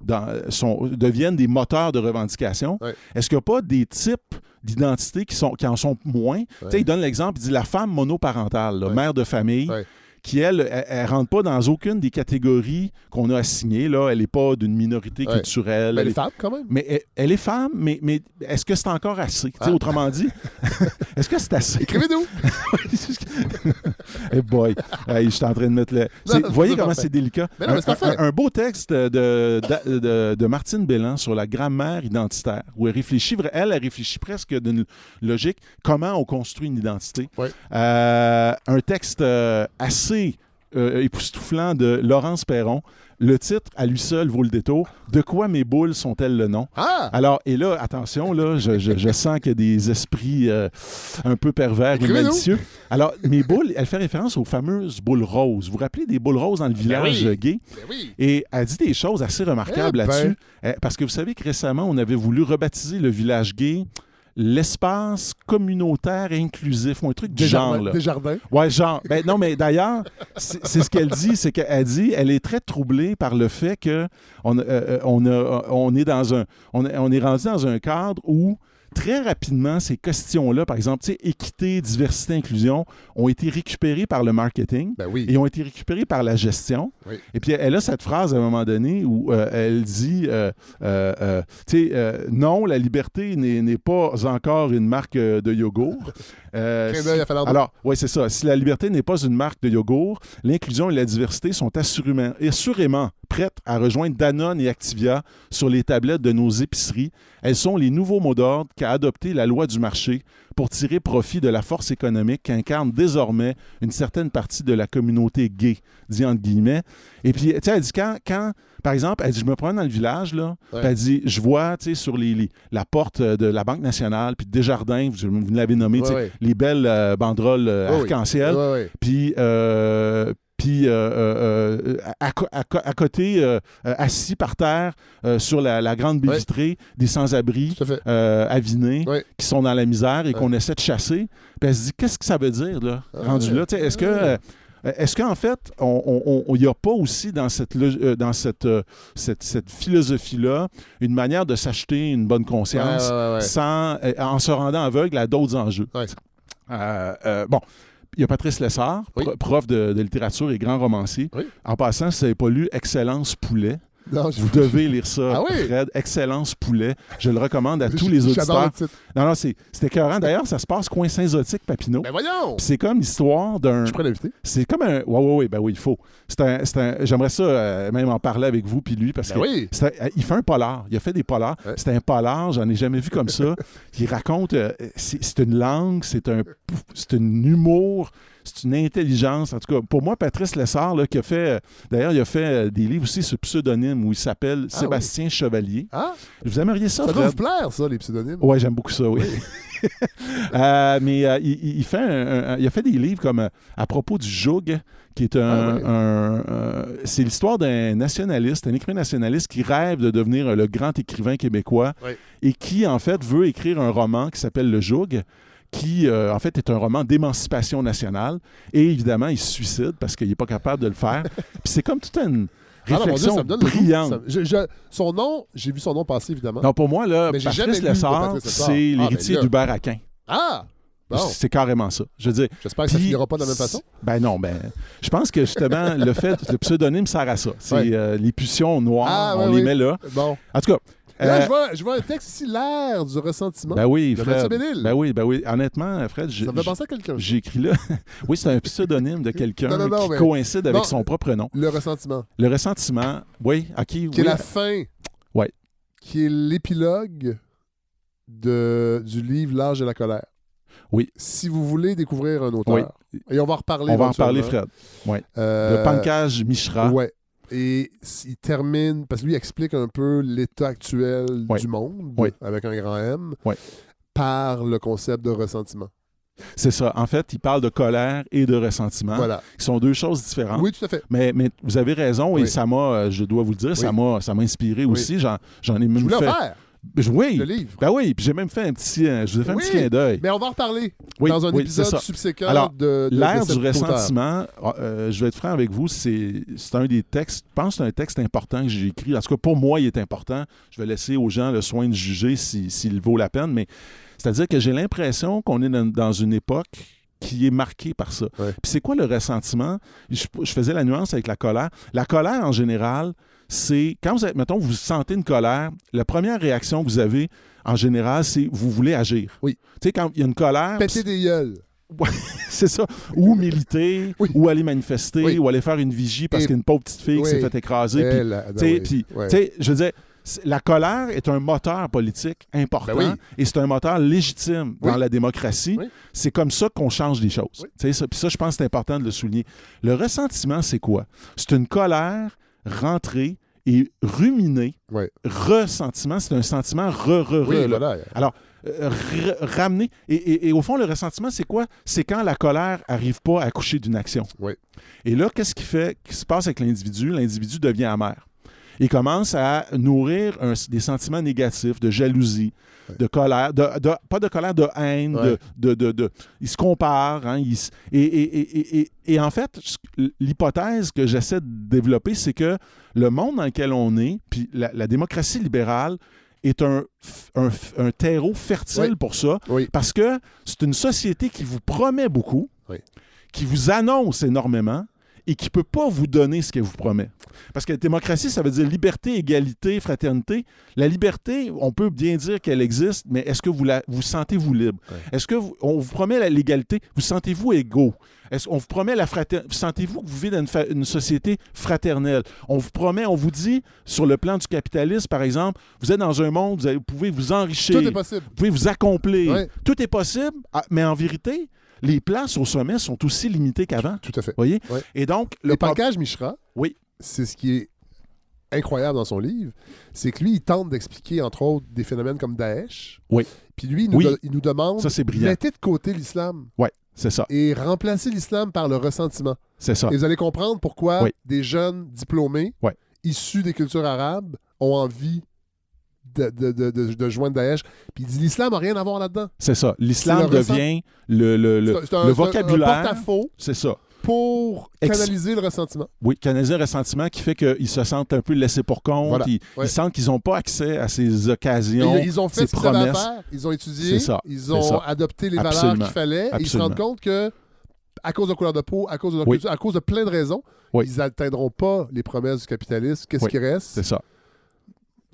deviennent des moteurs de revendication, est-ce qu'il n'y a pas des types d'identités qui en sont moins? Tu sais, il donne l'exemple, il dit la femme monoparentale, mère de famille, qui, elle ne rentre pas dans aucune des catégories qu'on a assignées. Là. Elle n'est pas d'une minorité culturelle. Mais elle est femme, quand même. Mais elle est femme, mais est-ce que c'est encore assez? Autrement dit, est-ce que c'est assez? Écrivez-nous! Hey boy, je suis en train de mettre le... Vous voyez comment c'est délicat? Un beau texte de Martine Bélan sur la grammaire identitaire, où elle réfléchit presque d'une logique, comment on construit une identité. Un texte assez époustouflant de Laurence Perron. Le titre, à lui seul, vaut le détour. De quoi mes boules sont-elles le nom? Alors, et là, attention, là, je sens qu'il y a des esprits un peu pervers et malicieux. Alors, mes boules, elle fait référence aux fameuses boules roses. Vous vous rappelez des boules roses dans le village gay? Et elle dit des choses assez remarquables là-dessus. Parce que vous savez que récemment, on avait voulu rebaptiser le village gay l'espace communautaire inclusif, ou un truc du genre. Là. Des jardins. Ouais, genre. Ben, non, mais d'ailleurs, c'est ce qu'elle dit, c'est qu'elle dit, elle est très troublée par le fait que on est rendu dans un cadre où très rapidement, ces questions-là, par exemple, équité, diversité, inclusion, ont été récupérées par le marketing et ont été récupérées par la gestion. Et puis, elle a cette phrase à un moment donné où elle dit non, la liberté n'est pas encore une marque de yogourt. Alors, oui, c'est ça. Si la liberté n'est pas une marque de yogourt, l'inclusion et la diversité sont assurément prêtes à rejoindre Danone et Activia sur les tablettes de nos épiceries. Elles sont les nouveaux mots d'ordre qu'a adopté la loi du marché pour tirer profit de la force économique qu'incarne désormais une certaine partie de la communauté gay, dit entre guillemets. Et puis, tu sais, elle dit quand par exemple, elle dit, je me promène dans le village, là, puis elle dit, je vois, tu sais, sur la porte de la Banque nationale, puis Desjardins, vous l'avez nommé, les belles banderoles arc-en-ciel, puis à côté, assis par terre sur la grande baie vitrée, des sans-abri avinés qui sont dans la misère et qu'on essaie de chasser. Puis elle se dit, qu'est-ce que ça veut dire, là, rendu là? Est-ce que Est-ce qu'en fait, il n'y a pas aussi dans cette philosophie-là une manière de s'acheter une bonne conscience en se rendant aveugle à d'autres enjeux? Ouais. Bon, il y a Patrice Lessard, prof de littérature et grand romancier. Oui. En passant, si vous n'avez pas lu Excellence Poulet, vous devez lire ça, Fred. Excellence Poulet. Je le recommande à tous les auditeurs. Non, c'est écœurant. D'ailleurs, ça se passe coin Saint-Zotique, Papineau. Ben voyons! Puis c'est comme l'histoire d'un... Je pourrais l'inviter. C'est comme un... Oui, il faut. J'aimerais ça même en parler avec vous puis lui, parce il fait un polar. Il a fait des polars. Ouais. C'est un polar, j'en ai jamais vu comme ça. Il raconte... c'est une langue, c'est un humour... C'est une intelligence. En tout cas, pour moi, Patrice Lessard, là, qui a fait... D'ailleurs, il a fait des livres aussi sur pseudonyme où il s'appelle Sébastien Chevalier. Ah! Vous aimeriez ça, Ça doit vous plaire, ça, les pseudonymes? Oui, j'aime beaucoup ça, oui. Mais il a fait des livres comme à propos du joug, qui est c'est l'histoire d'un nationaliste, un écrivain nationaliste qui rêve de devenir le grand écrivain québécois et qui, en fait, veut écrire un roman qui s'appelle Le Joug, qui, en fait, est un roman d'émancipation nationale. Et évidemment, il se suicide parce qu'il n'est pas capable de le faire. Puis c'est comme toute une réflexion brillante. Son nom, j'ai vu son nom passer, évidemment. Non, pour moi, là, Patrice Lessard, c'est l'héritier d'Hubert Aquin. Ah! Bon. C'est carrément ça. Je veux dire, j'espère que ça ne finira pas de la même façon. Ben non, je pense que justement, le pseudonyme sert à ça. C'est les pulsions noires, on les met là. Bon. En tout cas... Là, je vois un texte ici, L'ère du ressentiment. Ben oui, de Fred. Ben oui. Honnêtement, Fred, ça me fait penser à quelqu'un. J'ai écrit là. Oui, c'est un pseudonyme de quelqu'un qui coïncide avec son propre nom. Le ressentiment. Le ressentiment, oui, OK. Qui est la fin. Oui. Qui est l'épilogue du livre L'âge de la colère. Oui. Si vous voulez découvrir un auteur, et on va en reparler. On va en parler, Fred. Oui. Le Pankaj Mishra. Oui. Et il termine, parce que lui il explique un peu l'état actuel du monde, avec un grand M, par le concept de ressentiment. C'est ça. En fait, il parle de colère et de ressentiment, qui sont deux choses différentes. Oui, tout à fait. Mais vous avez raison, et ça m'a, je dois vous le dire, ça m'a inspiré aussi. J'en ai même fait... Oui, le livre. Ben oui, puis j'ai même fait je vous ai fait un petit clin d'œil. Mais on va en reparler dans un épisode subséquent. Alors, de l'ère du ressentiment, je vais être franc avec vous, c'est un des textes, je pense que c'est un texte important que j'ai écrit. En tout cas, pour moi, il est important. Je vais laisser aux gens le soin de juger s'il vaut la peine, mais c'est-à-dire que j'ai l'impression qu'on est dans une époque qui est marquée par ça. Puis c'est quoi le ressentiment? Je faisais la nuance avec la colère. La colère, en général, c'est quand vous sentez une colère, la première réaction que vous avez, en général, c'est vous voulez agir. Oui. Tu sais, quand il y a une colère... Péter des gueules. C'est ça. Ou militer, ou aller manifester, ou aller faire une vigie parce qu'il y a une pauvre petite fille qui s'est fait écraser. Je veux dire, la colère est un moteur politique important et c'est un moteur légitime dans la démocratie. Oui. C'est comme ça qu'on change les choses. Puis ça, je pense que c'est important de le souligner. Le ressentiment, c'est quoi? C'est une colère rentrée et ruminée. Ressentiment, c'est un sentiment Alors, ramener. Et au fond, le ressentiment, c'est quoi? C'est quand la colère n'arrive pas à accoucher d'une action. Et là, qu'est-ce qui se passe avec l'individu? L'individu devient amer. Il commence à nourrir des sentiments négatifs, de jalousie, de colère, pas de colère, de haine, il se compare. Hein, et en fait, l'hypothèse que j'essaie de développer, c'est que le monde dans lequel on est, puis la démocratie libérale, est un terreau fertile pour ça, parce que c'est une société qui vous promet beaucoup, qui vous annonce énormément, et qui ne peut pas vous donner ce qu'elle vous promet. Parce que la démocratie, ça veut dire liberté, égalité, fraternité. La liberté, on peut bien dire qu'elle existe, mais est-ce que vous sentez-vous libre? Est-ce qu'on vous promet l'égalité? Vous sentez-vous égaux? On vous promet la fraternité? Sentez-vous que vous vivez dans une société fraternelle? On vous dit, sur le plan du capitalisme, par exemple, vous êtes dans un monde, vous pouvez vous enrichir. Tout est possible. Vous pouvez vous accomplir. Tout est possible, mais en vérité, les places au sommet sont aussi limitées qu'avant. Tout à fait. Voyez? Et donc, le Pankaj Mishra, c'est ce qui est incroyable dans son livre, c'est que lui, il tente d'expliquer, entre autres, des phénomènes comme Daesh. Puis lui, il nous demande, ça, c'est brillant. Mettez de côté l'islam. C'est ça. Et remplacez l'islam par le ressentiment. C'est ça. Et vous allez comprendre pourquoi des jeunes diplômés, issus des cultures arabes, ont envie de joindre Daesh. Puis il dit l'islam n'a rien à voir là-dedans. C'est ça. L'islam devient le vocabulaire. Un porte-à-faux. C'est ça. pour canaliser le ressentiment. Oui, canaliser le ressentiment qui fait qu'ils se sentent un peu laissés pour compte. Voilà. Ils sentent qu'ils n'ont pas accès à ces occasions, Ils ont fait ces ce qu'ils avaient à promesses. faire. Ils ont étudié. C'est ça, Ils ont c'est ça. adopté les valeurs Absolument. qu'il fallait. Et ils se Absolument. rendent compte que, à cause de leur couleur de peau, à cause de leur Oui. culture, à cause de plein de raisons, Oui. ils n'atteindront pas les promesses du capitalisme. Qu'est-ce Oui. qui reste? C'est ça.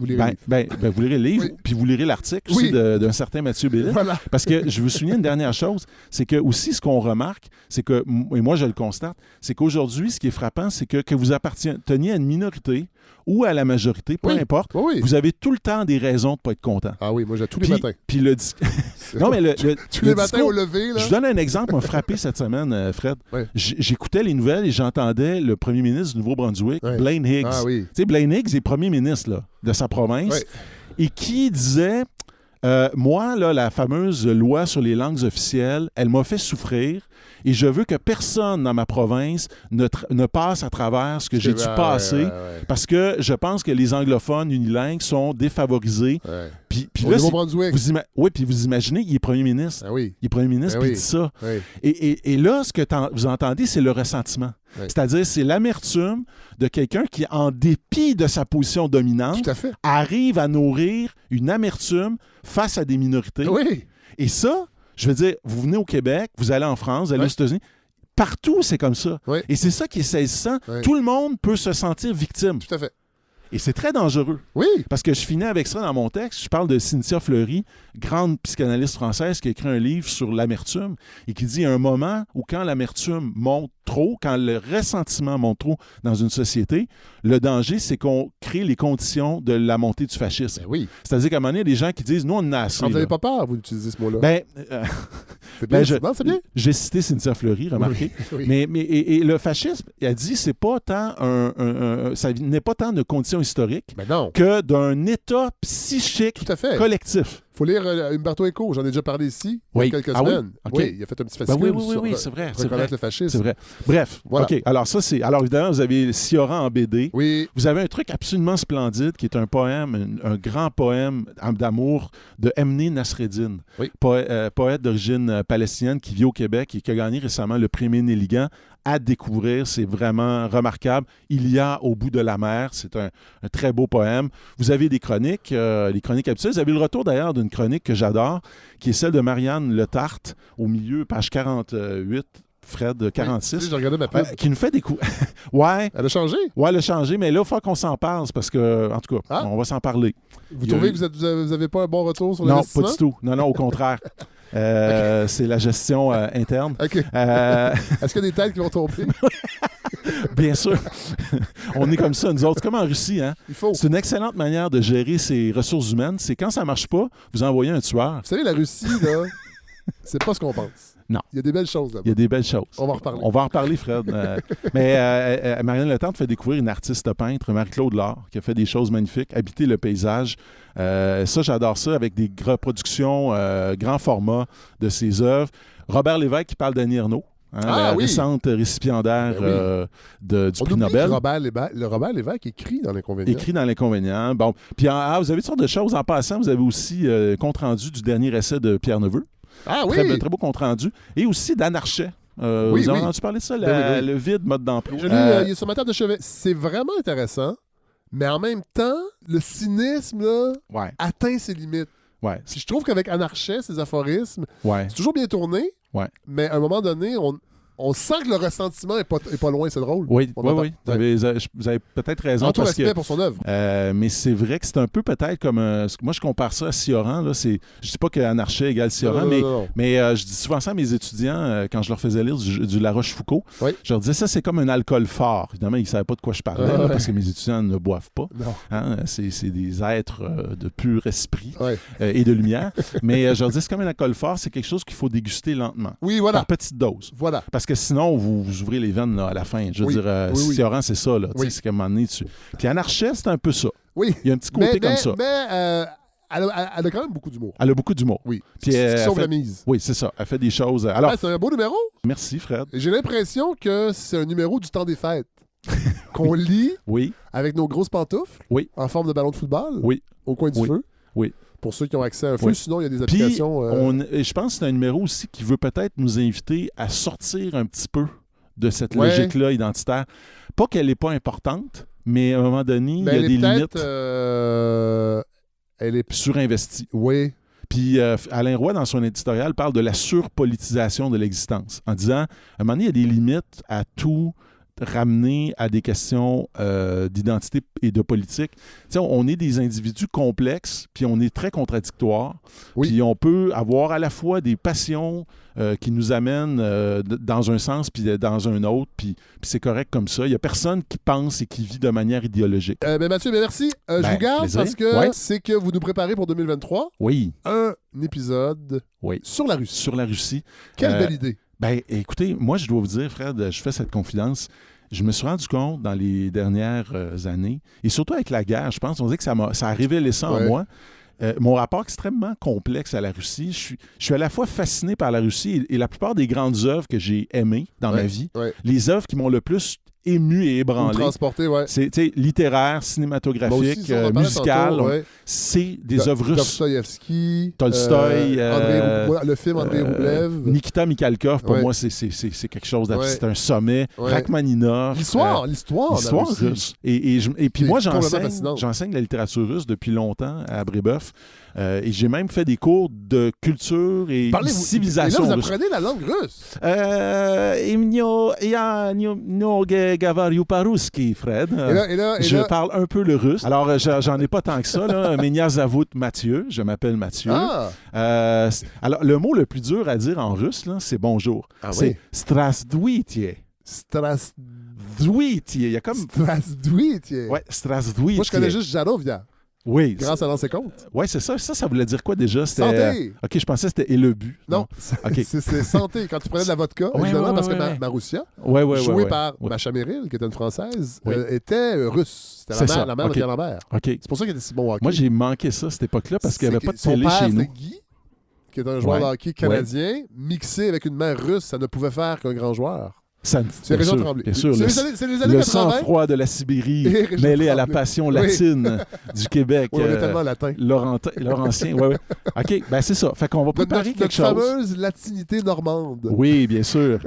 Vous lirez le livre. Vous lirez le livre, Oui. puis vous lirez l'article aussi Oui. d'un certain Mathieu Bellil. Voilà. Parce que je veux souligner une dernière chose, c'est que aussi ce qu'on remarque, c'est que, et moi je le constate, c'est qu'aujourd'hui, ce qui est frappant, c'est que vous apparteniez à une minorité ou à la majorité, peu Oui. importe, Oui. vous avez tout le temps des raisons de ne pas être content. Ah oui, moi, j'ai tous les Puis- matins. Puis le non, mais Tous le les matins discours- au lever, là. Je vous donne un exemple, m'a frappé cette semaine, Fred. Ouais. J'écoutais les nouvelles et j'entendais le premier ministre du Nouveau-Brunswick, Ouais. Blaine Higgs. Ah oui. Tu sais, Blaine Higgs est premier ministre là, de sa province Ouais. et qui disait moi, là, la fameuse loi sur les langues officielles, elle m'a fait souffrir et je veux que personne dans ma province ne passe à travers ce que j'ai dû passer parce que je pense que les anglophones unilingues sont défavorisés. Ouais. Puis Au là, Nouveau-Brunswick. oui, puis vous imaginez, il est premier ministre. Ah oui. Il est premier ministre, Ben puis oui. il dit ça. Oui. Et là, ce que vous entendez, c'est le ressentiment. Oui. C'est-à-dire, c'est l'amertume de quelqu'un qui, en dépit de sa position dominante, Tout à fait. arrive à nourrir une amertume face à des minorités. Oui. Et ça, je veux dire, vous venez au Québec, vous allez en France, vous allez aux États-Unis, partout, c'est comme ça. Oui. Et c'est ça qui est saisissant. Oui. Tout le monde peut se sentir victime. Tout à fait. Et c'est très dangereux. Oui. Parce que je finis avec ça dans mon texte. Je parle de Cynthia Fleury, grande psychanalyste française qui a écrit un livre sur l'amertume et qui dit il y a un moment où quand l'amertume monte trop, quand le ressentiment monte trop dans une société, le danger, c'est qu'on crée les conditions de la montée du fascisme. Ben oui. C'est-à-dire qu'à un moment donné, il y a des gens qui disent nous, on en a assez. Vous n'avez là. pas peur, vous, d'utiliser ce mot-là? C'est Ben, bien. Non, c'est bien. J'ai cité Cynthia Fleury, remarquez. Oui. Et le fascisme, elle dit, c'est pas tant ça n'est pas tant de conditions historiques Ben non. que d'un état psychique Tout à fait. collectif. Il faut lire Umberto Eco. J'en ai déjà parlé ici il y Oui. a quelques Ah oui? semaines. OK. Oui, il a fait un petit Ben fascicule oui, sur c'est vrai. C'est reconnaître vrai. le fascisme. C'est vrai. Bref, Voilà. OK. Alors évidemment, vous avez Sioran en BD. Oui. Vous avez un truc absolument splendide qui est un poème, un grand poème d'amour de Emne Nasreddin, Oui. poète d'origine palestinienne qui vit au Québec et qui a gagné récemment le prix Néligan. À découvrir, c'est vraiment remarquable. Il y a au bout de la mer, c'est un très beau poème. Vous avez des chroniques, les chroniques habituelles. Vous avez le retour d'ailleurs d'une chronique que j'adore, qui est celle de Marianne Letarte, au milieu, page 48. Fred, 46, Oui, j'ai regardé ma pub. qui nous fait des coups. Ouais, Elle a changé. ouais, elle a changé, mais là, il faut qu'on s'en parle parce que, en tout cas, Ah. on va s'en parler. Vous Il y a trouvez eu- que vous avez pas un bon retour sur Non, l'investissement? pas du tout. Non, au contraire. C'est la gestion interne. OK. Euh, Est-ce qu'il y a des têtes qui vont tomber? bien sûr. On est comme ça, nous autres. C'est comme en Russie, hein? Il faut. C'est une excellente manière de gérer ses ressources humaines. C'est quand ça marche pas, vous envoyez un tueur. Vous savez, la Russie, là, c'est pas ce qu'on pense. Non. Il y a des belles choses là-bas. Il y a des belles choses. On va en reparler. On va en reparler, Fred. Mais Marianne Letarte fait découvrir une artiste peintre, Marie-Claude Laure, qui a fait des choses magnifiques, habiter le paysage. Ça, j'adore ça, avec des reproductions grand format de ses œuvres. Robert Lévesque qui parle d'Annie Ernaux, la oui. récente récipiendaire Ben du On prix oublie Nobel. que Robert Lévesque écrit dans l'Inconvénient. Écrit dans l'inconvénient. Bon. Puis vous avez toutes sortes de choses. En passant, vous avez aussi compte-rendu du dernier essai de Pierre Neveu. Ah oui! Très beau compte-rendu. Et aussi d'Anarchet. Oui, vous avez oui. entendu parler de ça, Ben oui. le vide mode d'emploi? Je l'ai il est sur ma table de chevet. C'est vraiment intéressant, mais en même temps, le cynisme là, Ouais, atteint ses limites. ouais, Puis je trouve qu'avec Anarchet, ses aphorismes, ouais. c'est toujours bien tourné, Ouais. mais à un moment donné, on sent que le ressentiment est pas loin, c'est drôle. Oui, On oui, entend. oui. Vous avez peut-être raison. En tout parce respect que, pour son œuvre. mais c'est vrai que c'est un peu peut-être comme... moi, je compare ça à Sioran. Là, je ne dis pas qu'Anarchet égale Sioran, Non. mais je dis souvent ça à mes étudiants quand je leur faisais lire du La Rochefoucauld. Oui. Je leur disais ça, c'est comme un alcool fort. Évidemment, ils ne savaient pas de quoi je parlais là, parce que mes étudiants ne boivent pas. Non. Hein, c'est des êtres de pur esprit Ouais. et de lumière. Mais je leur dis, c'est comme un alcool fort, c'est quelque chose qu'il faut déguster lentement, Oui, voilà. par petite dose. Voilà. Parce que sinon, vous ouvrez les veines là, à la fin. Je veux Oui. dire, Oui, oui. Sioran, c'est ça. Là, Oui. c'est qu'à un moment donné, Puis Anarchet, c'est un peu ça. Oui. Il y a un petit côté comme ça. Mais elle a quand même beaucoup d'humour. Elle a beaucoup d'humour. Oui. Puis, Ce qui elle sauve fait- la mise. Oui, c'est ça. Elle fait des choses. Alors, Ouais, c'est un beau numéro. merci, Fred. Et j'ai l'impression que c'est un numéro du temps des fêtes. Qu'on lit Oui, avec nos grosses pantoufles. Oui. En forme de ballon de football. oui. Au coin du Oui. feu. Oui. Pour ceux qui ont accès à un feu. Oui. Sinon, il y a des Puis, applications. et je pense que c'est un numéro aussi qui veut peut-être nous inviter à sortir un petit peu de cette Ouais. logique-là identitaire. Pas qu'elle n'est pas importante, mais à un moment donné, il y a elle est des peut-être, limites elle est... surinvesties. Oui. Puis Alain Roy, dans son éditorial, parle de la surpolitisation de l'existence, en disant, à un moment donné, il y a des limites à tout ramener à des questions d'identité et de politique. Tu sais, on est des individus complexes, puis on est très contradictoires. Oui. Puis on peut avoir à la fois des passions qui nous amènent dans un sens puis dans un autre, puis c'est correct comme ça. Il n'y a personne qui pense et qui vit de manière idéologique. Mathieu, merci. Je Ben, vous garde plaisir. parce que Ouais. c'est que vous nous préparez pour 2023 Oui, un épisode oui. sur la Russie. Sur la Russie. Quelle belle idée. Ben, écoutez, moi, je dois vous dire, Fred, je fais cette confidence. Je me suis rendu compte dans les dernières années, et surtout avec la guerre, je pense, on dit que ça a révélé ça en Ouais. moi. Mon rapport extrêmement complexe à la Russie. Je suis à la fois fasciné par la Russie et la plupart des grandes œuvres que j'ai aimées dans ma vie, Ouais. les œuvres qui m'ont le plus ému et Ou ébranlé, transporter, ouais. c'est littéraire, Moi aussi, cinématographique, ça, on en parlait musical. tantôt, ouais. C'est des œuvres russes. Dostoïevski, Tolstoï, le film Andrei Roublev. Nikita Mikhalkov, pour Ouais. moi, c'est quelque chose Ouais. c'est un sommet. Ouais. Rachmaninov. L'histoire de la Russie. russe. Et puis Qui est moi, complètement fascinante. j'enseigne la littérature russe depuis longtemps à Brébeuf. Et j'ai même fait des cours de culture et Parlez-vous. civilisation Et là, vous russe. apprenez la langue russe. Gavariu Paruski, Fred. Et Je là, parle un peu le russe. Alors, j'en ai pas tant que ça. Là. Menia Zavut Mathieu. Je m'appelle Mathieu. Ah, Alors, le mot le plus dur à dire en russe, là, c'est bonjour. Ah c'est oui. Strasdouitie. Zdouitie. Il y a comme... Strasdouitie. Ouais, Strasdouitie. Moi, je connais juste Jarovia, Oui. grâce à Lancer Compte. Oui, c'est ça. Ça voulait dire quoi déjà? Santé. OK, je pensais que c'était « et le but ». Non, OK. c'est santé. Quand tu prenais de la vodka, Ouais, évidemment, ouais, parce que ouais. Marussia, Ouais, ouais, jouée ouais. par Ouais. Macha Merrill, qui était une Française, Oui. était russe. C'était C'est ça. la mère de OK. Pierre Lambert. OK. C'est pour ça qu'il était si bon au hockey. Moi, j'ai manqué ça à cette époque-là parce qu'il n'y avait pas de Son télé père, chez nous. c'était Guy, qui est un joueur Ouais. de hockey canadien, mixé avec une mère russe, ça ne pouvait faire qu'un grand joueur. Ça, C'est bien Région sûr, Tremblay. bien sûr. C'est les années Le 80. sang-froid de la Sibérie Et Région mêlé à la Tremblay. passion Oui. latine du Québec. Oui, on est tellement latin. Laurentien, oui, oui. OK, ben c'est ça. Fait qu'on va préparer quelque chose. Notre fameuse latinité normande. Oui, bien sûr.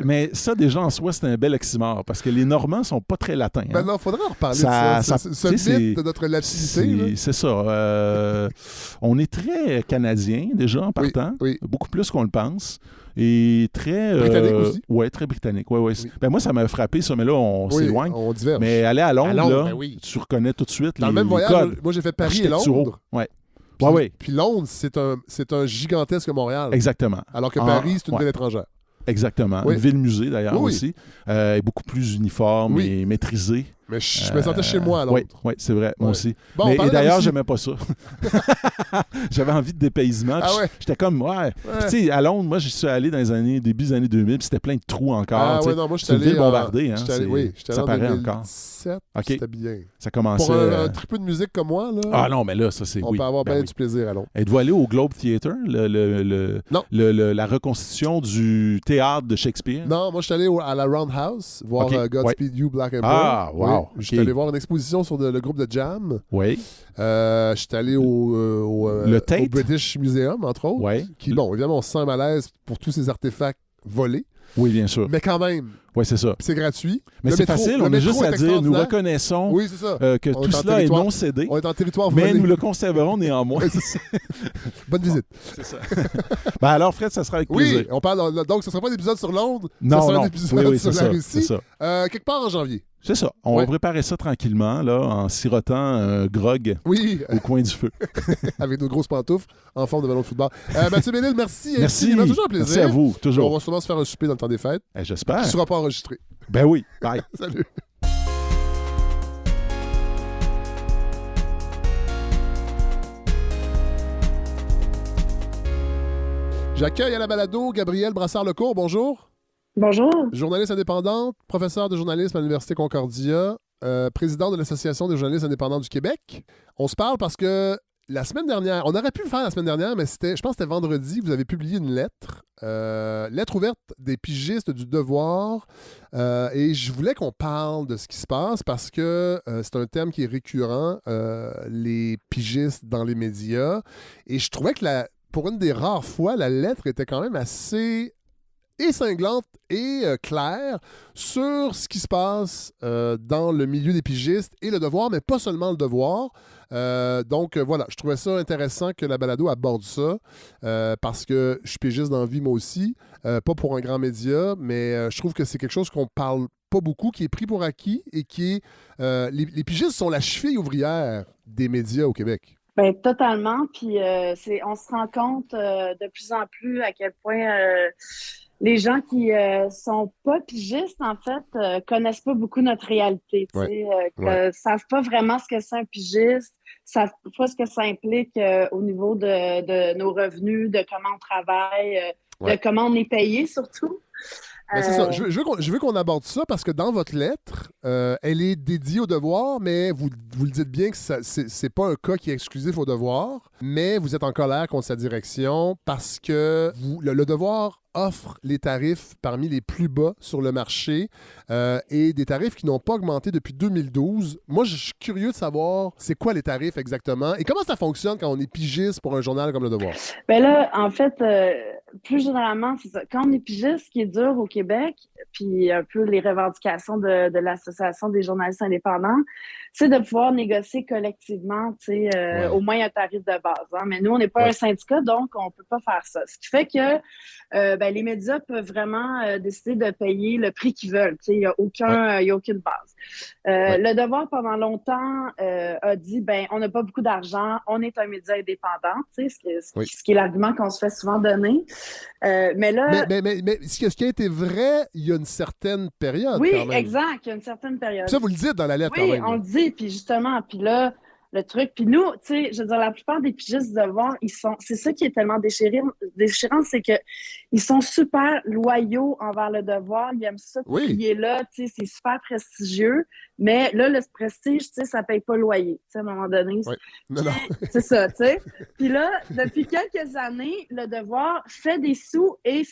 Mais ça, déjà, en soi, c'est un bel oxymore parce que les Normands sont pas très latins. Hein. Maintenant, il faudrait en reparler Ça- de ça. ça- Ce tu sais, mythe de notre latinité. là. C'est ça. On est très canadien, déjà, en partant. Oui. Beaucoup plus qu'on le pense. Et très... Britannique aussi? Oui, très britannique. Ouais. Oui. Ben moi, ça m'a frappé, ça, mais là, on Oui, s'éloigne. on diverge. Mais aller à Londres, là, ben oui. tu reconnais tout de suite Dans le les, même les voyage, codes moi j'ai fait Paris et architecturaux. Londres. Ouais. Puis, Ouais. puis Londres, c'est un gigantesque Montréal. Exactement. Alors que Ah, Paris, c'est une ouais. ville étrangère. Exactement. Oui. Une ville-musée, d'ailleurs, Oui, oui. aussi. Est beaucoup plus uniforme Oui. et maîtrisée. Mais je me sentais chez moi à Londres. Oui, c'est vrai. Moi Ouais. aussi. Bon, on Mais, parlait et de la d'ailleurs, Russie. j'aimais pas ça. J'avais envie de dépaysement. Ah puis ouais? J'étais comme, ouais. Puis, tu sais, à Londres, moi, j'y suis allé dans les début des années 2000, puis c'était plein de trous encore. Ah tu sais. ouais, non, moi, C'est une ville bombardée. Hein, j'étais allé, c'est- oui, j'étais ça allé en paraît encore. 2017. OK. C'était bien. Ça commençait... Pour un tripeux de musique comme moi, là, Ah non, mais là, ça, c'est... on oui. peut avoir Ben bien oui. du plaisir à Londres. Êtes-vous allé au Globe Theatre, Non. la reconstitution du théâtre de Shakespeare? Non, moi, je suis allé à la Roundhouse voir OK, Godspeed You, Black Emperor. Ah, wow, Je suis OK. allé voir une exposition sur le groupe de Jam. Oui, Je suis allé Le Tate? au British Museum, entre autres. oui. Qui, bon, évidemment, on se sent malaise pour tous ces artefacts volés. Oui, bien sûr. Mais quand même, Oui, c'est ça. c'est gratuit. Mais Le c'est métro- facile, le on a métro juste est à dire, nous extraordinaire. reconnaissons Oui, c'est ça. que On tout est en cela est territoire- non cédé, On est en territoire mais volé. nous le conserverons néanmoins. Ouais, c'est ça. Bonne visite. C'est ça. Ben alors, Fred, ça sera avec Oui, plaisir. on parle. Donc, ce ne sera pas un épisode sur Londres. Non, ça sera non. un épisode Oui, sur c'est la ça, Russie. c'est ça. Quelque part en janvier. C'est ça. On Ouais. va préparer ça tranquillement, là, en sirotant un grog Oui, au coin du feu. avec nos grosses pantoufles en forme de ballon de football. Mathieu Bellil, merci. Merci. infiniment. Toujours un plaisir. Merci à vous, On toujours. va sûrement se faire un souper dans le temps des fêtes J'espère. qui ne sera pas enregistré. Ben oui. Bye. Salut. J'accueille à la balado Gabrielle Brassard-Lecourt. Bonjour. Bonjour. Journaliste indépendante, professeur de journalisme à l'Université Concordia, président de l'Association des journalistes indépendants du Québec. On se parle parce que la semaine dernière, on aurait pu le faire la semaine dernière, mais je pense que c'était vendredi, vous avez publié une lettre, lettre ouverte des pigistes du Devoir, et je voulais qu'on parle de ce qui se passe parce que c'est un thème qui est récurrent, les pigistes dans les médias, et je trouvais que pour une des rares fois, la lettre était quand même assez et cinglante et claire sur ce qui se passe dans le milieu des pigistes et le devoir, mais pas seulement le devoir. Donc voilà, je trouvais ça intéressant que la balado aborde ça parce que je suis pigiste dans la vie moi aussi, pas pour un grand média, mais je trouve que c'est quelque chose qu'on parle pas beaucoup, qui est pris pour acquis et qui est... les pigistes sont la cheville ouvrière des médias au Québec. Ben, totalement. Puis on se rend compte de plus en plus à quel point les gens qui sont pas pigistes, en fait, connaissent pas beaucoup notre réalité. Savent pas vraiment ce que c'est un pigiste, savent pas ce que ça implique au niveau de nos revenus, de comment on travaille, de comment on est payé surtout. Ben, c'est ça. Je veux qu'on aborde ça parce que dans votre lettre, elle est dédiée au devoir, mais vous le dites bien que c'est pas un cas qui est exclusif au devoir, mais vous êtes en colère contre sa direction parce que le devoir offre les tarifs parmi les plus bas sur le marché et des tarifs qui n'ont pas augmenté depuis 2012. Moi, je suis curieux de savoir c'est quoi les tarifs exactement et comment ça fonctionne quand on est pigiste pour un journal comme Le Devoir. Ben là, en fait, plus généralement, c'est ça. Quand on est pigiste, ce qui est dur au Québec, puis un peu les revendications de l'Association des journalistes indépendants, c'est de pouvoir négocier collectivement, au moins un tarif de base. Hein. Mais nous, on n'est pas un syndicat, donc on ne peut pas faire ça. Ce qui fait que les médias peuvent vraiment décider de payer le prix qu'ils veulent. Il n'y a aucune base. Le Devoir, pendant longtemps, a dit, on n'a pas beaucoup d'argent, on est un média indépendant, ce qui est l'argument qu'on se fait souvent donner. Mais là... Mais ce qui a été vrai, il y a une certaine période, oui, quand même. Exact, il y a une certaine période. Ça, vous le dites dans la lettre, oui, quand même. Oui, on le dit, puis justement, puis là... Le truc. Puis nous, je veux dire, la plupart des pigistes de devoir, c'est ça qui est tellement déchirant, c'est que ils sont super loyaux envers le devoir. Ils aiment ça. Il est là, c'est super prestigieux. Mais là, le prestige, ça paye pas le loyer, à un moment donné. Oui. Non. C'est ça, tu sais. Puis là, depuis quelques années, le devoir fait des sous et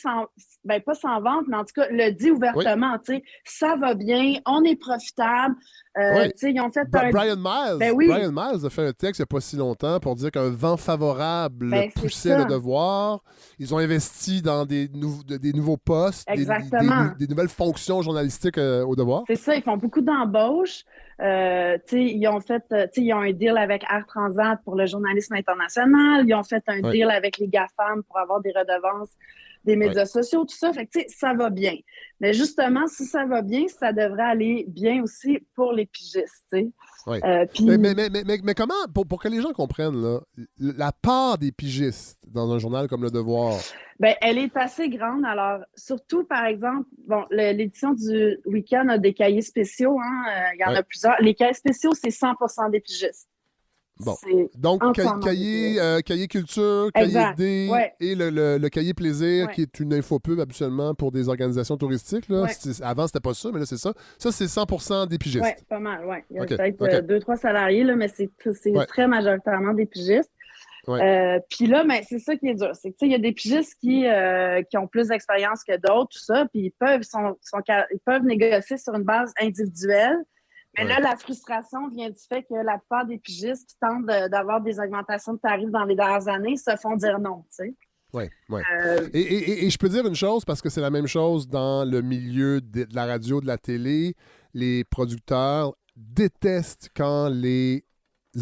pas sans vente, mais en tout cas, le dit ouvertement, ça va bien, on est profitable. Ils ont fait Brian Miles a fait un texte il n'y a pas si longtemps pour dire qu'un vent favorable poussait le devoir. Ils ont investi dans des nouveaux postes, des nouvelles fonctions journalistiques au devoir. C'est ça, ils font beaucoup d'embauches. Ils ont un deal avec Air Transat pour le journalisme international. Ils ont fait un deal avec les GAFAM pour avoir des redevances des médias sociaux, tout ça. Fait que, ça va bien. Mais justement, si ça va bien, ça devrait aller bien aussi pour les pigistes, Oui. Mais comment, pour que les gens comprennent, là, la part des pigistes dans un journal comme Le Devoir? Elle est assez grande. Alors, surtout, par exemple, l'édition du week-end a des cahiers spéciaux. Il y en a plusieurs. Les cahiers spéciaux, c'est 100% des pigistes. Bon. Donc, cahier culture, cahier D et le cahier plaisir, qui est une infopub absolument pour des organisations touristiques. Là. Avant, c'était pas ça, mais là, c'est ça. Ça, c'est 100% des pigistes. Oui, pas mal, oui. Il y a peut-être 2-3 salariés, là, mais c'est très majoritairement des pigistes. Puis là, c'est ça qui est dur. C'est que, il y a des pigistes qui ont plus d'expérience que d'autres, tout ça, puis ils peuvent négocier sur une base individuelle. Mais là, la frustration vient du fait que la plupart des pigistes qui tentent d'avoir des augmentations de tarifs dans les dernières années se font dire non, tu sais. Oui. Et je peux dire une chose, parce que c'est la même chose dans le milieu de la radio, de la télé. Les producteurs détestent quand les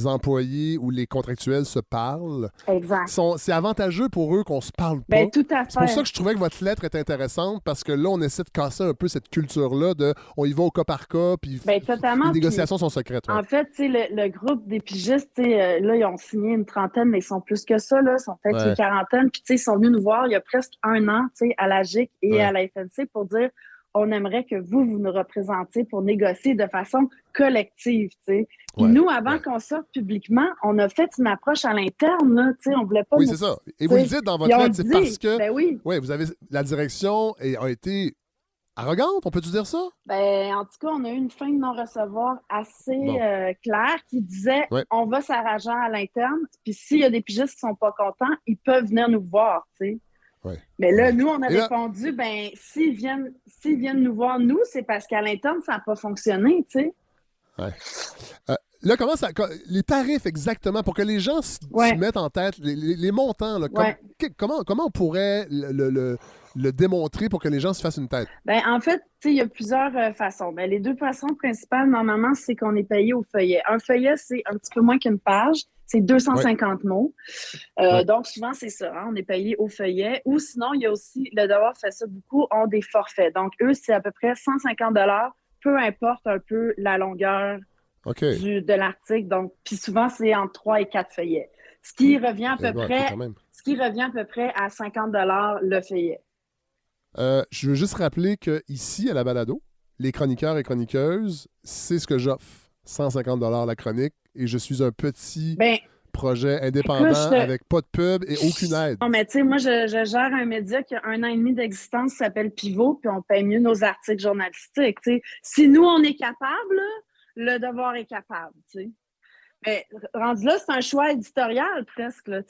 employés ou les contractuels se parlent. Exact. C'est avantageux pour eux qu'on se parle pas. Tout à fait. C'est pour ça que je trouvais que votre lettre est intéressante, parce que là, on essaie de casser un peu cette culture-là de on y va au cas par cas, puis totalement. Les négociations sont secrètes. En fait, le groupe des pigistes, là, ils ont signé une trentaine, mais ils sont plus que ça, là. Ils sont peut-être une quarantaine. Puis, ils sont venus nous voir il y a presque un an, à la GIC et à la FNC pour dire on aimerait que vous nous représentiez pour négocier de façon collective, Puis nous, avant qu'on sorte publiquement, on a fait une approche à l'interne, là, on voulait pas... Oui, c'est ça. Et vous le dites dans votre lettre, c'est parce que... oui, vous avez... La direction a été arrogante, on peut-tu dire ça? En tout cas, on a eu une fin de non-recevoir assez claire qui disait on va s'arranger à l'interne, puis s'il y a des pigistes qui sont pas contents, ils peuvent venir nous voir, Mais là, nous, on a répondu, s'ils viennent nous voir, nous, c'est parce qu'à l'interne, ça n'a pas fonctionné, Là, les tarifs exactement, pour que les gens se mettent en tête, les montants, là, comment on pourrait le démontrer pour que les gens se fassent une tête? Ben, en fait, il y a plusieurs façons. Ben, les deux façons principales, normalement, c'est qu'on est payé au feuillet. Un feuillet, c'est un petit peu moins qu'une page. C'est 250 mots. Donc, souvent, c'est ça. Hein, on est payé au feuillet. Ou sinon, il y a aussi, le Devoir fait ça beaucoup, ont des forfaits. Donc, eux, c'est à peu près 150 $, peu importe un peu la longueur de l'article. Donc, puis souvent, c'est entre 3 et 4 feuillets. Ce qui revient à peu près à 50 $ le feuillet. Je veux juste rappeler qu'ici, à la balado, les chroniqueurs et chroniqueuses, c'est ce que j'offre. 150 $ la chronique. Et je suis un petit projet indépendant avec pas de pub et aucune aide. Non, mais tu sais, moi, je gère un média qui a 1 an et demi d'existence qui s'appelle Pivot, puis on paye mieux nos articles journalistiques. T'sais. Si nous, on est capable, le Devoir est capable. T'sais. Mais rendu là, c'est un choix éditorial presque. Là,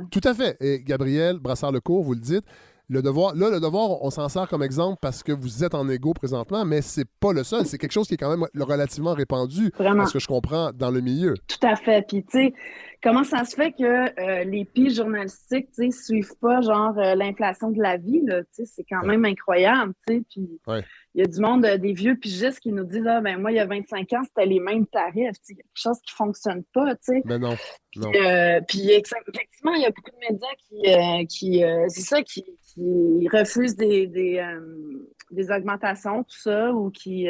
Tout à fait. Et Gabriel Brassard-Lecourt, vous le dites, le Devoir, on s'en sert comme exemple parce que vous êtes en égo présentement, mais c'est pas le seul. C'est quelque chose qui est quand même relativement répandu, parce que je comprends, dans le milieu. Tout à fait. Puis, tu sais, comment ça se fait que les piges journalistiques, tu sais, suivent pas, genre, l'inflation de la vie, là, tu sais, c'est quand même incroyable, tu sais, puis il y a du monde, des vieux pigistes qui nous disent, ah, ben moi, il y a 25 ans, c'était les mêmes tarifs, tu sais, quelque chose qui fonctionne pas, tu sais. Mais non. Puis, effectivement, il y a beaucoup de médias qui refusent des augmentations, tout ça, ou qui...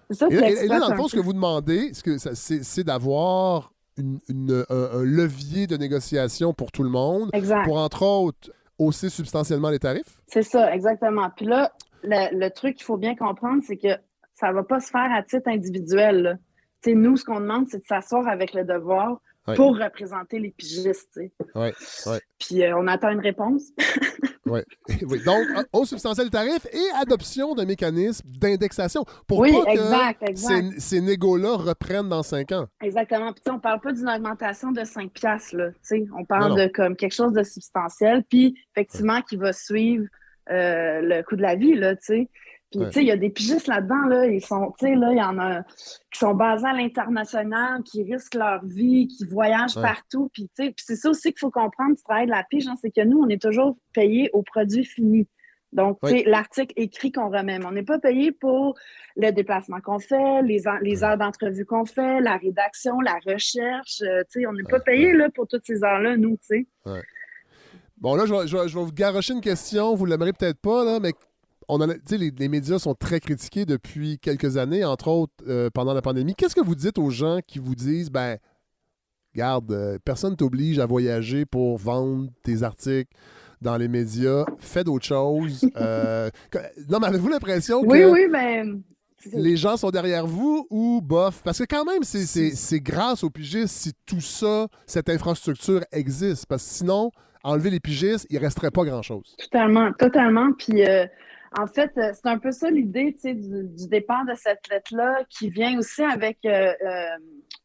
c'est ça, et là, dans le fond, ce que vous demandez, c'est d'avoir un levier de négociation pour tout le monde, pour, entre autres, hausser substantiellement les tarifs? C'est ça, exactement. Puis là, le truc qu'il faut bien comprendre, c'est que ça ne va pas se faire à titre individuel. Nous, ce qu'on demande, c'est de s'asseoir avec le Devoir pour représenter les pigistes. Puis on attend une réponse. Oui. Donc, hausse substantielle des tarifs et adoption d'un mécanisme d'indexation pour pas que ces négos-là reprennent dans 5 ans. Exactement. Puis on ne parle pas d'une augmentation de 5 $. Là, on parle de comme quelque chose de substantiel, puis effectivement qui va suivre le coût de la vie. Là, puis, il y a des pigistes là-dedans, là, il y en a qui sont basés à l'international, qui risquent leur vie, qui voyagent partout. Puis, c'est ça aussi qu'il faut comprendre du travail de la pige, c'est que nous, on est toujours payés au produit fini. Donc, l'article écrit qu'on remet. Mais on n'est pas payé pour le déplacement qu'on fait, les heures d'entrevue qu'on fait, la rédaction, la recherche. On n'est pas payé là, pour toutes ces heures-là, nous, tu sais. Bon, là, je vais vous garrocher une question. Vous ne l'aimerez peut-être pas, là, mais les médias sont très critiqués depuis quelques années, entre autres pendant la pandémie. Qu'est-ce que vous dites aux gens qui vous disent, regarde, personne ne t'oblige à voyager pour vendre tes articles dans les médias, fais d'autres choses. Non, mais avez-vous l'impression que les gens sont derrière vous ou bof? Parce que quand même, c'est grâce aux pigistes si tout ça, cette infrastructure existe. Parce que sinon, enlever les pigistes, il ne resterait pas grand-chose. Totalement. Puis... en fait, c'est un peu ça l'idée du départ de cette lettre-là qui vient aussi avec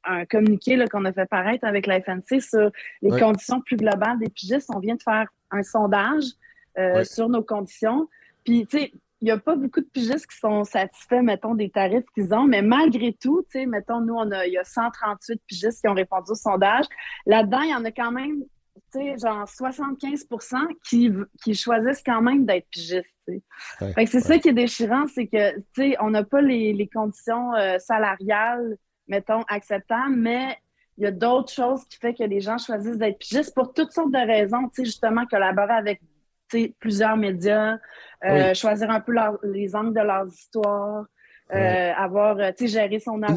un communiqué là, qu'on a fait paraître avec la FNC sur les conditions plus globales des pigistes. On vient de faire un sondage sur nos conditions. Puis, tu sais, il n'y a pas beaucoup de pigistes qui sont satisfaits, mettons, des tarifs qu'ils ont, mais malgré tout, tu sais, mettons, nous, il y a 138 pigistes qui ont répondu au sondage. Là-dedans, il y en a quand même, tu sais, genre 75 % qui choisissent quand même d'être pigistes. Fait que c'est ça qui est déchirant, c'est que, tu sais, on n'a pas les conditions salariales, mettons, acceptables, mais il y a d'autres choses qui font que les gens choisissent d'être pigistes pour toutes sortes de raisons, tu sais, justement, collaborer avec plusieurs médias, choisir un peu les angles de leurs histoires, avoir, gérer son horaire.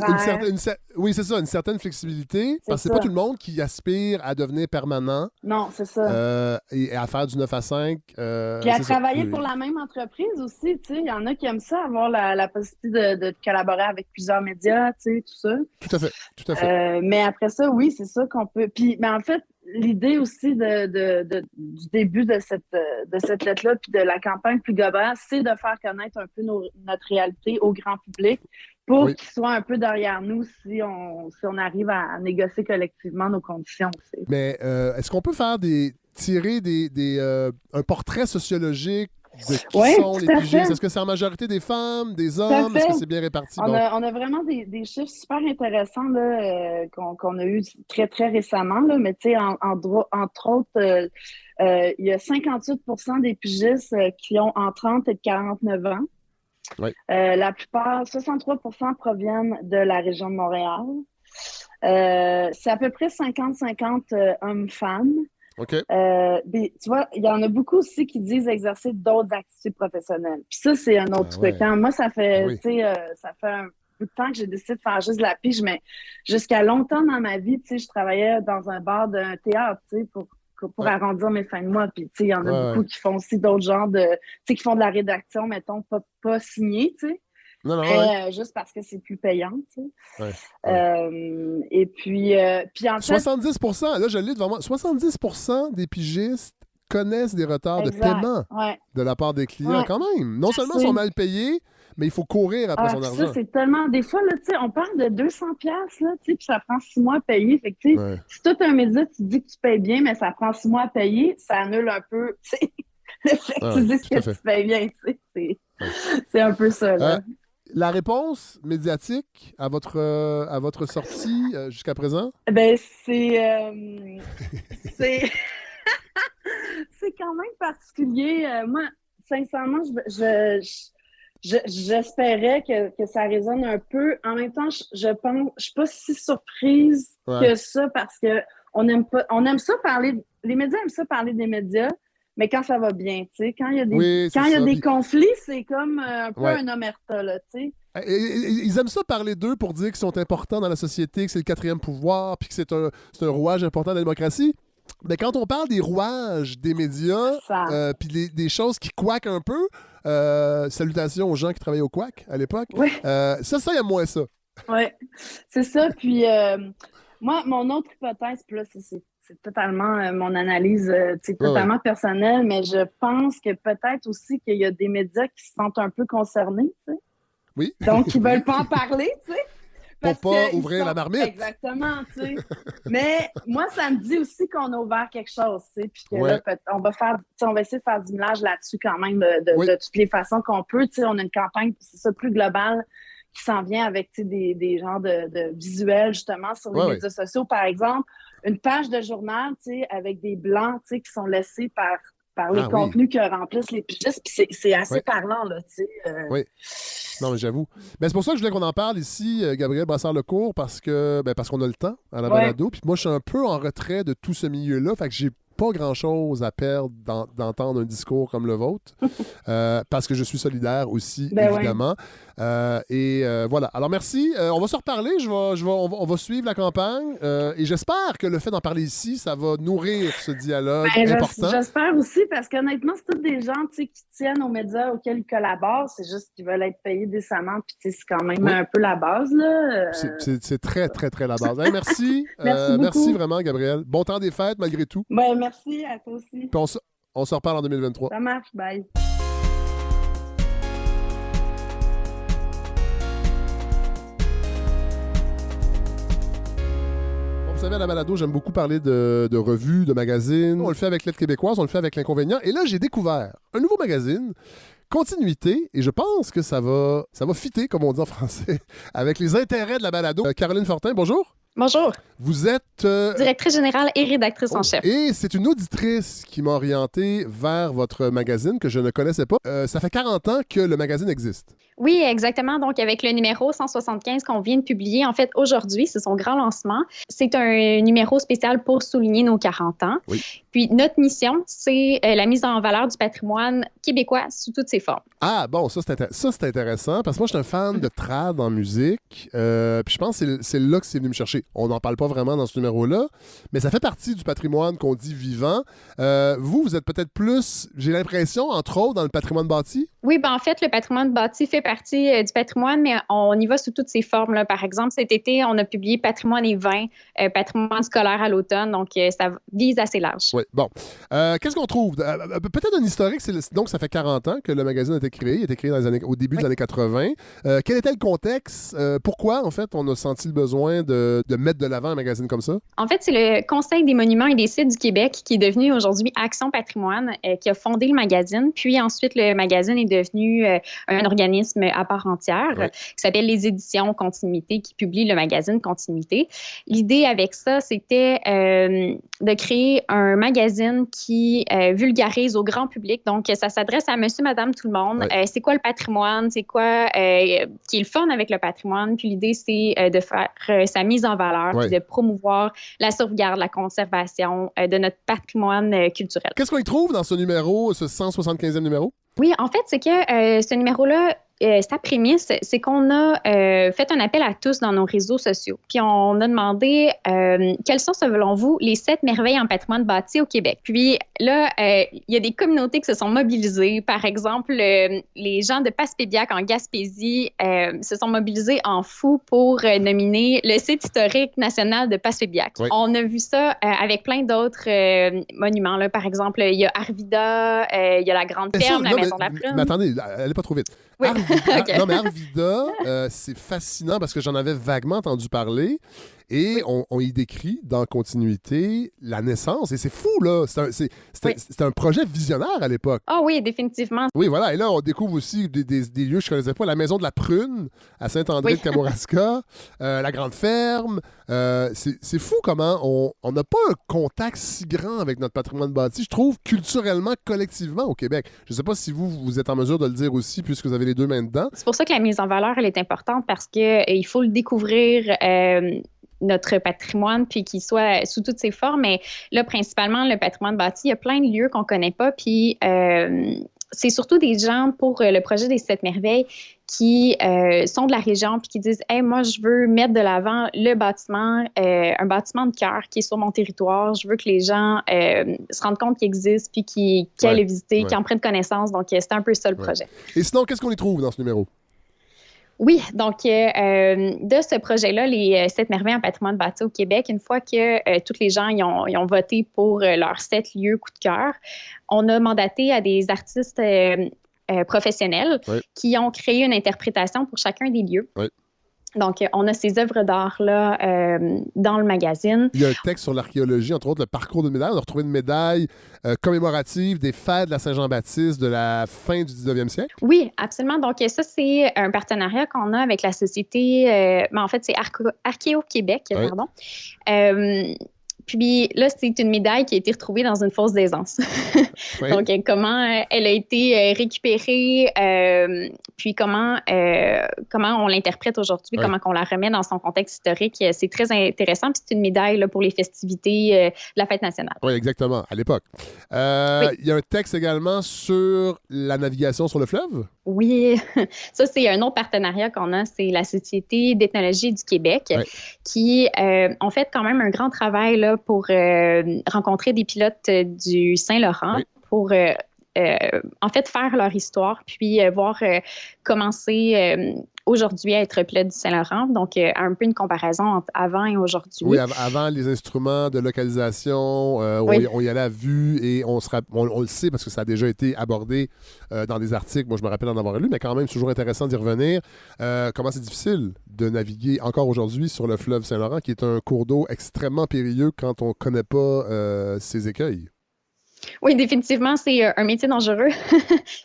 Oui, c'est ça, une certaine flexibilité, parce que c'est pas tout le monde qui aspire à devenir permanent. Non, c'est ça. Et à faire du 9 à 5. Puis à travailler pour la même entreprise aussi, tu sais, il y en a qui aiment ça, avoir la possibilité de collaborer avec plusieurs médias, tu sais, tout ça. Tout à fait. Mais après ça, oui, c'est ça qu'on peut... Puis, mais en fait, l'idée aussi du début de cette lettre-là, puis de la campagne plus globale, c'est de faire connaître un peu notre réalité au grand public pour qu'il soit un peu derrière nous si on arrive à négocier collectivement nos conditions aussi. Mais est-ce qu'on peut faire tirer un portrait sociologique de qui Oui, sont les tout à pigistes? fait. Est-ce que c'est en majorité des femmes, des Tout à hommes? Est-ce que fait. c'est bien réparti? On Bon. a vraiment des chiffres super intéressants là, qu'on a eu très, très récemment. Là, mais tu sais, entre autres, il y a 58% des pigistes qui ont entre 30 et 49 ans. Oui. La plupart, 63% proviennent de la région de Montréal. C'est à peu près 50-50 hommes-femmes. OK. Tu vois, il y en a beaucoup aussi qui disent exercer d'autres activités professionnelles. Puis ça, c'est un autre truc. Ouais. Hein. Moi, ça fait, Oui. tu sais, ça fait un bout de temps que j'ai décidé de faire juste de la pige, mais jusqu'à longtemps dans ma vie, tu sais, je travaillais dans un bar d'un théâtre, tu sais, pour Ouais. arrondir mes fins de mois. Puis, tu sais, il y en a Ouais, beaucoup qui font aussi d'autres genres de, tu sais, qui font de la rédaction, mettons, pas signée, tu sais. Non, Mais juste parce que c'est plus payant, tu sais. Ouais. Et puis en fait... 70%, là, je l'ai devant moi, 70% des pigistes connaissent des retards de Exact. paiement Ouais. de la part des clients, Ouais. quand même. Non seulement C'est- sont mal payés, mais il faut courir après son puis argent. ça, c'est tellement... Des fois, là, tu sais, on parle de 200$, là, tu sais, puis ça prend 6 mois à payer. Fait que, tu sais, Ouais. si tout un média, tu dis que tu payes bien, mais ça prend 6 mois à payer, ça annule un peu, tu sais, le fait que tu dises tout à que fait. tu payes bien, tu sais. C'est un peu ça, là. La réponse médiatique à votre sortie jusqu'à présent? Ben, c'est c'est quand même particulier. Moi, sincèrement, j'espérais que ça résonne un peu. En même temps, je pense, je suis pas si surprise que ça parce que on aime ça parler, les médias aiment ça parler des médias, mais quand ça va bien, tu sais, quand il y a des conflits, c'est comme un peu un omerta, là, tu sais. Ils aiment ça parler d'eux pour dire qu'ils sont importants dans la société, que c'est le 4e pouvoir, puis que c'est un rouage important de la démocratie. Mais quand on parle des rouages des médias, puis des choses qui couaquent un peu, salutations aux gens qui travaillaient au couac à l'époque, ça, il y a moins ça. Oui, c'est ça. Puis moi, mon autre hypothèse, puis là, c'est totalement mon analyse, totalement personnelle, mais je pense que peut-être aussi qu'il y a des médias qui se sentent un peu concernés, tu sais. Oui. Donc, ils veulent pas en parler, tu sais. Pour pas ouvrir la marmite. Exactement, tu sais. Mais moi, ça me dit aussi qu'on a ouvert quelque chose, tu sais. Puis que là, on va essayer de faire du millage là-dessus quand même de toutes les façons qu'on peut. Tu sais, on a une campagne, c'est ça, plus globale qui s'en vient avec des genres de visuels, justement, sur les médias sociaux. Par exemple, une page de journal, tu sais, avec des blancs, tu sais, qui sont laissés par les contenus que remplissent les pigistes. Puis c'est assez parlant, là, tu sais. Oui. Non, mais j'avoue. Ben, c'est pour ça que je voulais qu'on en parle ici, Gabriel Brassard-Lecourt, parce qu'on a le temps à la balado. Puis moi, je suis un peu en retrait de tout ce milieu-là. Fait que j'ai pas grand-chose à perdre d'entendre un discours comme le vôtre, parce que je suis solidaire aussi, évidemment. Voilà. Alors, merci. On va se reparler. On va suivre la campagne. Et j'espère que le fait d'en parler ici, ça va nourrir ce dialogue important. J'espère aussi, parce qu'honnêtement, c'est tous des gens qui tiennent aux médias auxquels ils collaborent. C'est juste qu'ils veulent être payés décemment. Puis, c'est quand même un peu la base, là. C'est très, très, très la base. Hey, merci. Merci vraiment, Gabriel. Bon temps des fêtes, malgré tout. Merci à toi aussi. Puis on se reparle en 2023. Ça marche, bye. Vous savez, à la balado, j'aime beaucoup parler de revues, de magazines. On le fait avec Lettres québécoises, on le fait avec L'Inconvénient. Et là, j'ai découvert un nouveau magazine, Continuité, et je pense que ça va fitter, comme on dit en français, avec les intérêts de la balado. Caroline Fortin, bonjour. Bonjour. Vous êtes... directrice générale et rédactrice en chef. Et c'est une auditrice qui m'a orienté vers votre magazine que je ne connaissais pas. Ça fait 40 ans que le magazine existe. Oui, exactement. Donc, avec le numéro 175 qu'on vient de publier, en fait, aujourd'hui, c'est son grand lancement. C'est un numéro spécial pour souligner nos 40 ans. Oui. Puis, notre mission, c'est la mise en valeur du patrimoine québécois sous toutes ses formes. Ah, bon, ça, c'est intéressant, parce que moi, je suis un fan de trad en musique, puis je pense que c'est là que c'est venu me chercher. On n'en parle pas vraiment dans ce numéro-là, mais ça fait partie du patrimoine qu'on dit vivant. Vous êtes peut-être plus, j'ai l'impression, entre autres, dans le patrimoine bâti? Oui, ben en fait, le patrimoine bâti fait partie du patrimoine, mais on y va sous toutes ses formes, là. Par exemple, cet été, on a publié patrimoine et vin, patrimoine scolaire à l'automne, donc ça vise assez large. Oui, bon. Qu'est-ce qu'on trouve? Peut-être un historique, donc ça fait 40 ans que le magazine a été créé. Il a été créé au début des années 80. Quel était le contexte? Pourquoi, en fait, on a senti le besoin de mettre de l'avant un magazine comme ça? En fait, c'est le Conseil des monuments et des sites du Québec qui est devenu aujourd'hui Action Patrimoine, qui a fondé le magazine. Puis ensuite, le magazine est devenu un organisme à part entière qui s'appelle les Éditions Continuité, qui publie le magazine Continuité. L'idée avec ça, c'était de créer un magazine qui vulgarise au grand public. Donc, ça s'adresse à monsieur, madame, tout le monde. C'est quoi le patrimoine? C'est quoi qui est le fun avec le patrimoine? Puis l'idée, c'est de faire sa mise en valeur, puis de promouvoir la sauvegarde, la conservation de notre patrimoine culturel. Qu'est-ce qu'on y trouve dans ce numéro, ce 175e numéro? Oui, en fait, c'est que ce numéro-là, sa prémisse, c'est qu'on a fait un appel à tous dans nos réseaux sociaux. Puis on a demandé quelles sont, selon vous, les 7 merveilles en patrimoine bâti au Québec. Puis là, il y a des communautés qui se sont mobilisées. Par exemple, les gens de Passepébiac en Gaspésie se sont mobilisés en fou pour nominer le site historique national de Passepébiac. On a vu ça avec plein d'autres monuments, là. Par exemple, il y a Arvida, il y a la Grande Ferme, la Maison de la Plume. Mais attendez, allez pas trop vite. Oui. Non, mais Arvida, c'est fascinant parce que j'en avais vaguement entendu parler. Et on y décrit dans Continuité la naissance. Et c'est fou, là. C'était un projet visionnaire à l'époque. Ah oui, définitivement. Oui, voilà. Et là, on découvre aussi des lieux que je ne connaissais pas. La Maison de la Prune à Saint-André-de-Kamouraska, la Grande Ferme. C'est fou comment on n'a pas un contact si grand avec notre patrimoine bâti, je trouve, culturellement, collectivement au Québec. Je ne sais pas si vous êtes en mesure de le dire aussi, puisque vous avez les deux mains dedans. C'est pour ça que la mise en valeur, elle est importante, parce qu'il faut le découvrir... notre patrimoine, puis qu'il soit sous toutes ses formes. Mais là, principalement, le patrimoine bâti, il y a plein de lieux qu'on ne connaît pas. Puis c'est surtout des gens, pour le projet des 7 merveilles, qui sont de la région puis qui disent « Hey, moi, je veux mettre de l'avant le bâtiment, un bâtiment de cœur qui est sur mon territoire. Je veux que les gens se rendent compte qu'il existe puis qu'ils aillent le visiter, qu'ils en prennent connaissance. » Donc, c'est un peu ça le projet. Et sinon, qu'est-ce qu'on y trouve dans ce numéro? Oui, donc de ce projet-là, les 7 merveilles en patrimoine bâti au Québec, une fois que tous les gens ils ont voté pour leurs 7 lieux coup de cœur, on a mandaté à des artistes professionnels qui ont créé une interprétation pour chacun des lieux. Donc, on a ces œuvres d'art-là dans le magazine. Il y a un texte sur l'archéologie, entre autres, le parcours de médaille. On a retrouvé une médaille commémorative des fêtes de la Saint-Jean-Baptiste de la fin du 19e siècle. Oui, absolument. Donc, ça, c'est un partenariat qu'on a avec la société... en fait, c'est Archéo-Québec, pardon. Puis là, c'est une médaille qui a été retrouvée dans une fosse d'aisance. Donc, comment elle a été récupérée, puis comment on l'interprète aujourd'hui, comment on la remet dans son contexte historique. C'est très intéressant. Puis c'est une médaille là, pour les festivités de la fête nationale. Oui, exactement, à l'époque. Il y a un texte également sur la navigation sur le fleuve? Oui, ça, c'est un autre partenariat qu'on a. C'est la Société d'ethnologie du Québec qui ont fait quand même un grand travail là, pour rencontrer des pilotes du Saint-Laurent pour en fait faire leur histoire puis voir comment c'est aujourd'hui à être pilote du Saint-Laurent. Donc, un peu une comparaison entre avant et aujourd'hui. Oui, avant, les instruments de localisation, on y allait à vue et on le sait parce que ça a déjà été abordé dans des articles. Moi, je me rappelle en avoir lu, mais quand même, c'est toujours intéressant d'y revenir. Comment c'est difficile de naviguer encore aujourd'hui sur le fleuve Saint-Laurent, qui est un cours d'eau extrêmement périlleux quand on ne connaît pas ses écueils. Oui, définitivement, c'est un métier dangereux.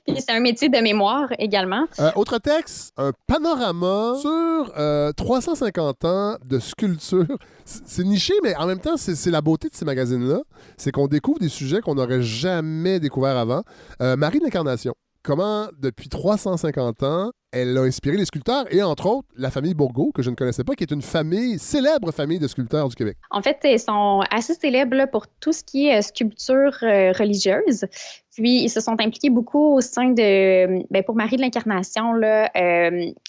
Puis c'est un métier de mémoire également. Autre texte, un panorama sur 350 ans de sculpture. C'est niché, mais en même temps, c'est la beauté de ces magazines-là. C'est qu'on découvre des sujets qu'on n'aurait jamais découverts avant. Marie de l'Incarnation. Comment, depuis 350 ans, elle a inspiré les sculpteurs et entre autres la famille Bourgault, que je ne connaissais pas, qui est une célèbre famille de sculpteurs du Québec. En fait, ils sont assez célèbres là, pour tout ce qui est sculpture religieuse. Puis, ils se sont impliqués beaucoup au sein de, pour Marie de l'Incarnation, là,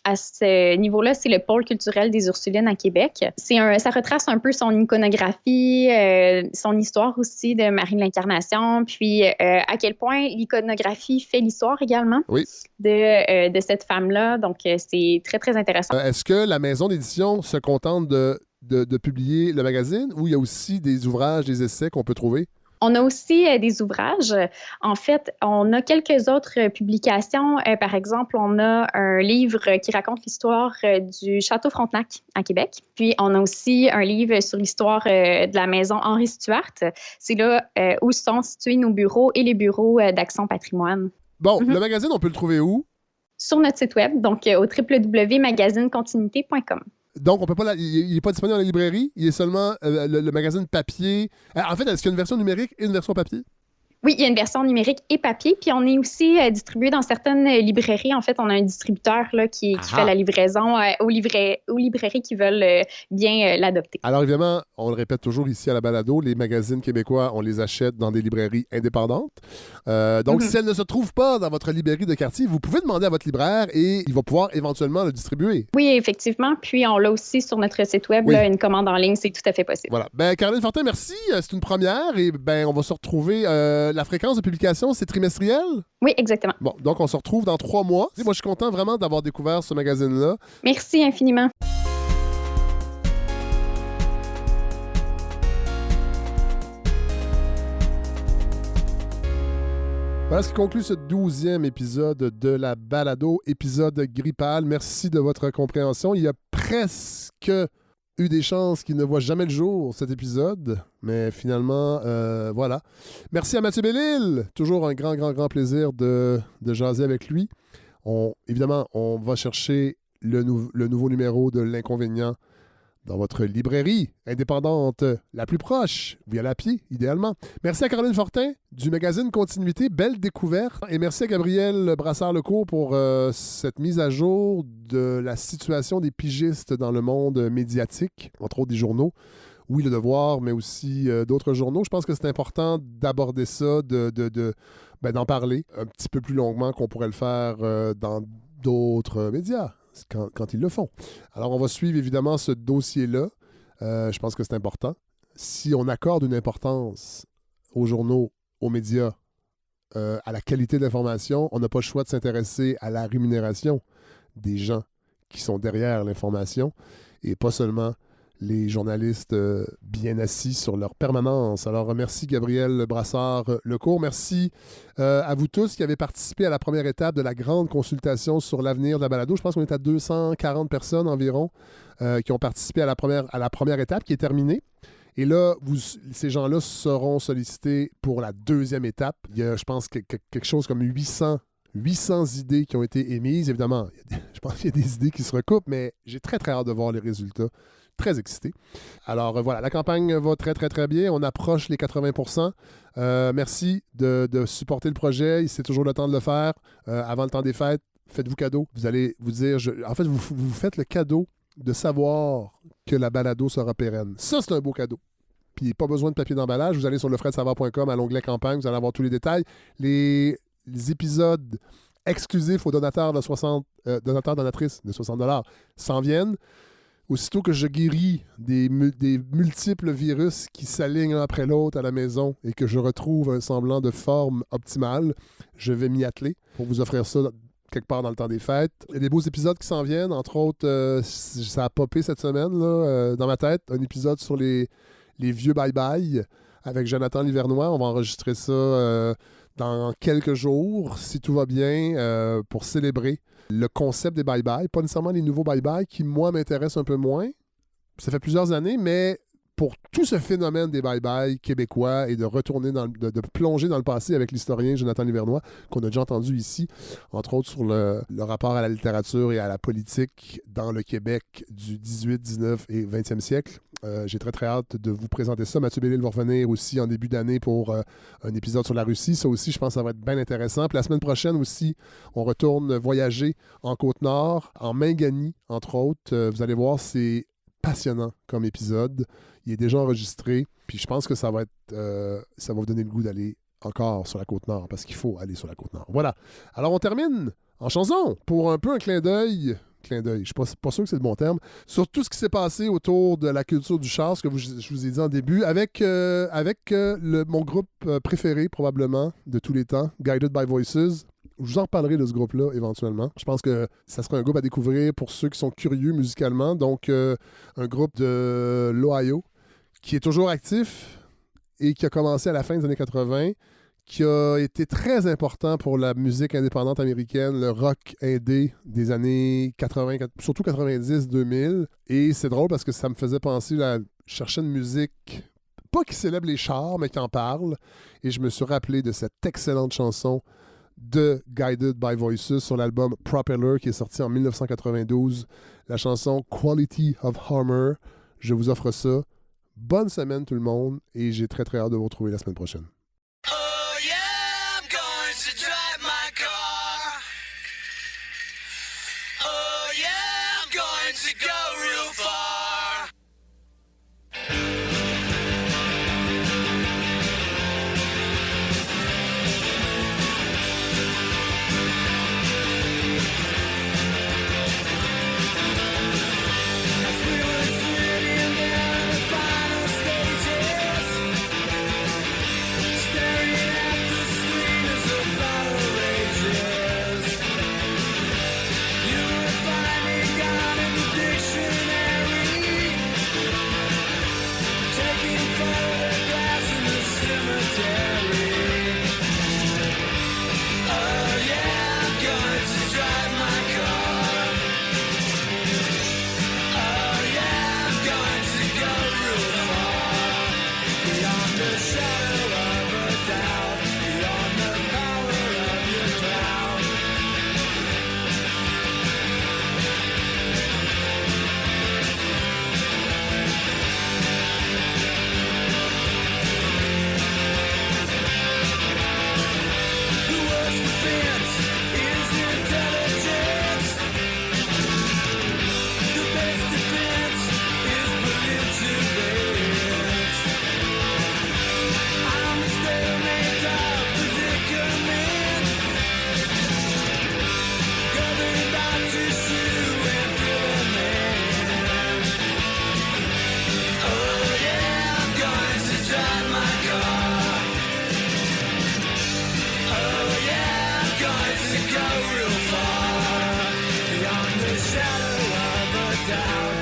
à ce niveau-là, c'est le pôle culturel des Ursulines à Québec. Ça retrace un peu son iconographie, son histoire aussi de Marie de l'Incarnation, puis à quel point l'iconographie fait l'histoire également de cette femme-là. Donc, c'est très, très intéressant. Est-ce que la maison d'édition se contente de publier le magazine ou il y a aussi des ouvrages, des essais qu'on peut trouver? On a aussi des ouvrages. En fait, on a quelques autres publications. Par exemple, on a un livre qui raconte l'histoire du Château Frontenac à Québec. Puis, on a aussi un livre sur l'histoire de la maison Henri Stuart. C'est là où sont situés nos bureaux et les bureaux d'Action Patrimoine. Bon, le magazine, on peut le trouver où? Sur notre site web, donc au www.magazinecontinuité.com. Donc, on peut pas il n'est pas disponible dans la librairie. Il est seulement le magazine papier. En fait, est-ce qu'il y a une version numérique et une version papier? Oui, il y a une version numérique et papier. Puis on est aussi distribué dans certaines librairies. En fait, on a un distributeur là, qui fait la livraison aux librairies qui veulent bien l'adopter. Alors évidemment, on le répète toujours ici à la balado, les magazines québécois, on les achète dans des librairies indépendantes. Donc, si elles ne se trouvent pas dans votre librairie de quartier, vous pouvez demander à votre libraire et il va pouvoir éventuellement le distribuer. Oui, effectivement. Puis on l'a aussi sur notre site web, là, une commande en ligne, c'est tout à fait possible. Voilà. Caroline Fortin, merci. C'est une première et on va se retrouver... la fréquence de publication, c'est trimestriel? Oui, exactement. Bon, donc on se retrouve dans 3 mois. Moi, je suis content vraiment d'avoir découvert ce magazine-là. Merci infiniment. Voilà ce qui conclut ce 12e épisode de la balado, épisode grippal. Merci de votre compréhension. Il y a presque eu des chances qu'il ne voit jamais le jour, cet épisode. Mais finalement, voilà. Merci à Mathieu Bellil. Toujours un grand plaisir de jaser avec lui. Évidemment, on va chercher le nouveau numéro de L'Inconvénient dans votre librairie indépendante la plus proche, via la pied, idéalement. Merci à Caroline Fortin du magazine Continuité, belle découverte. Et merci à Gabriel Brassard-Lecourt pour cette mise à jour de la situation des pigistes dans le monde médiatique, entre autres des journaux. Oui, Le Devoir, mais aussi d'autres journaux. Je pense que c'est important d'aborder ça, d'en parler un petit peu plus longuement qu'on pourrait le faire dans d'autres médias. Quand ils le font. Alors, on va suivre évidemment ce dossier-là. Je pense que c'est important. Si on accorde une importance aux journaux, aux médias, à la qualité de l'information, on n'a pas le choix de s'intéresser à la rémunération des gens qui sont derrière l'information et pas seulement les journalistes bien assis sur leur permanence. Alors, merci Gabriel Brassard-Lecourt. Merci à vous tous qui avez participé à la première étape de la grande consultation sur l'avenir de la balado. Je pense qu'on est à 240 personnes environ qui ont participé à la première étape qui est terminée. Et là, ces gens-là seront sollicités pour la deuxième étape. Il y a, je pense, quelque chose comme 800 idées qui ont été émises. Évidemment, je pense qu'il y a des idées qui se recoupent, mais j'ai très hâte de voir les résultats. Très excité. Alors voilà, la campagne va très bien. On approche les 80%. Merci de supporter le projet. C'est toujours le temps de le faire. Avant le temps des fêtes, faites-vous cadeau. Vous allez vous dire... En fait, vous faites le cadeau de savoir que la balado sera pérenne. Ça, c'est un beau cadeau. Puis pas besoin de papier d'emballage. Vous allez sur lefredsavard.com à l'onglet campagne. Vous allez avoir tous les détails. Les épisodes exclusifs aux donateurs donatrices de $60 s'en viennent. Aussitôt que je guéris des multiples virus qui s'alignent l'un après l'autre à la maison et que je retrouve un semblant de forme optimale, je vais m'y atteler pour vous offrir ça quelque part dans le temps des fêtes. Il y a des beaux épisodes qui s'en viennent. Entre autres, ça a popé cette semaine là, dans ma tête. Un épisode sur les vieux bye-bye avec Jonathan Livernois. On va enregistrer ça dans quelques jours, si tout va bien, pour célébrer le concept des bye-bye. Pas nécessairement les nouveaux bye-bye qui, moi, m'intéressent un peu moins. Ça fait plusieurs années, mais pour tout ce phénomène des bye-bye québécois et de retourner de plonger dans le passé avec l'historien Jonathan Livernois, qu'on a déjà entendu ici, entre autres sur le rapport à la littérature et à la politique dans le Québec du 18, 19 et 20e siècle. J'ai très, très hâte de vous présenter ça. Mathieu Bellil va revenir aussi en début d'année pour un épisode sur la Russie. Ça aussi, je pense que ça va être bien intéressant. Puis la semaine prochaine aussi, on retourne voyager en Côte-Nord, en Mingani, entre autres. Vous allez voir, c'est passionnant comme épisode. Il est déjà enregistré. Puis je pense que ça va vous donner le goût d'aller encore sur la Côte-Nord, parce qu'il faut aller sur la Côte-Nord. Voilà. Alors, on termine en chanson pour un peu un clin d'œil. Je ne suis pas sûr que c'est le bon terme, sur tout ce qui s'est passé autour de la culture du char, ce que je vous ai dit en début, avec mon groupe préféré, probablement, de tous les temps, Guided by Voices. Je vous en reparlerai de ce groupe-là, éventuellement. Je pense que ça sera un groupe à découvrir pour ceux qui sont curieux musicalement. Donc, un groupe de l'Ohio, qui est toujours actif et qui a commencé à la fin des années 80, qui a été très important pour la musique indépendante américaine, le rock indé des années 80, surtout 90-2000. Et c'est drôle parce que ça me faisait penser à chercher une musique, pas qui célèbre les chars, mais qui en parle. Et je me suis rappelé de cette excellente chanson de Guided by Voices sur l'album Propeller qui est sorti en 1992. La chanson Quality of Armor. Je vous offre ça. Bonne semaine tout le monde et j'ai très très hâte de vous retrouver la semaine prochaine. Shadow of a doubt.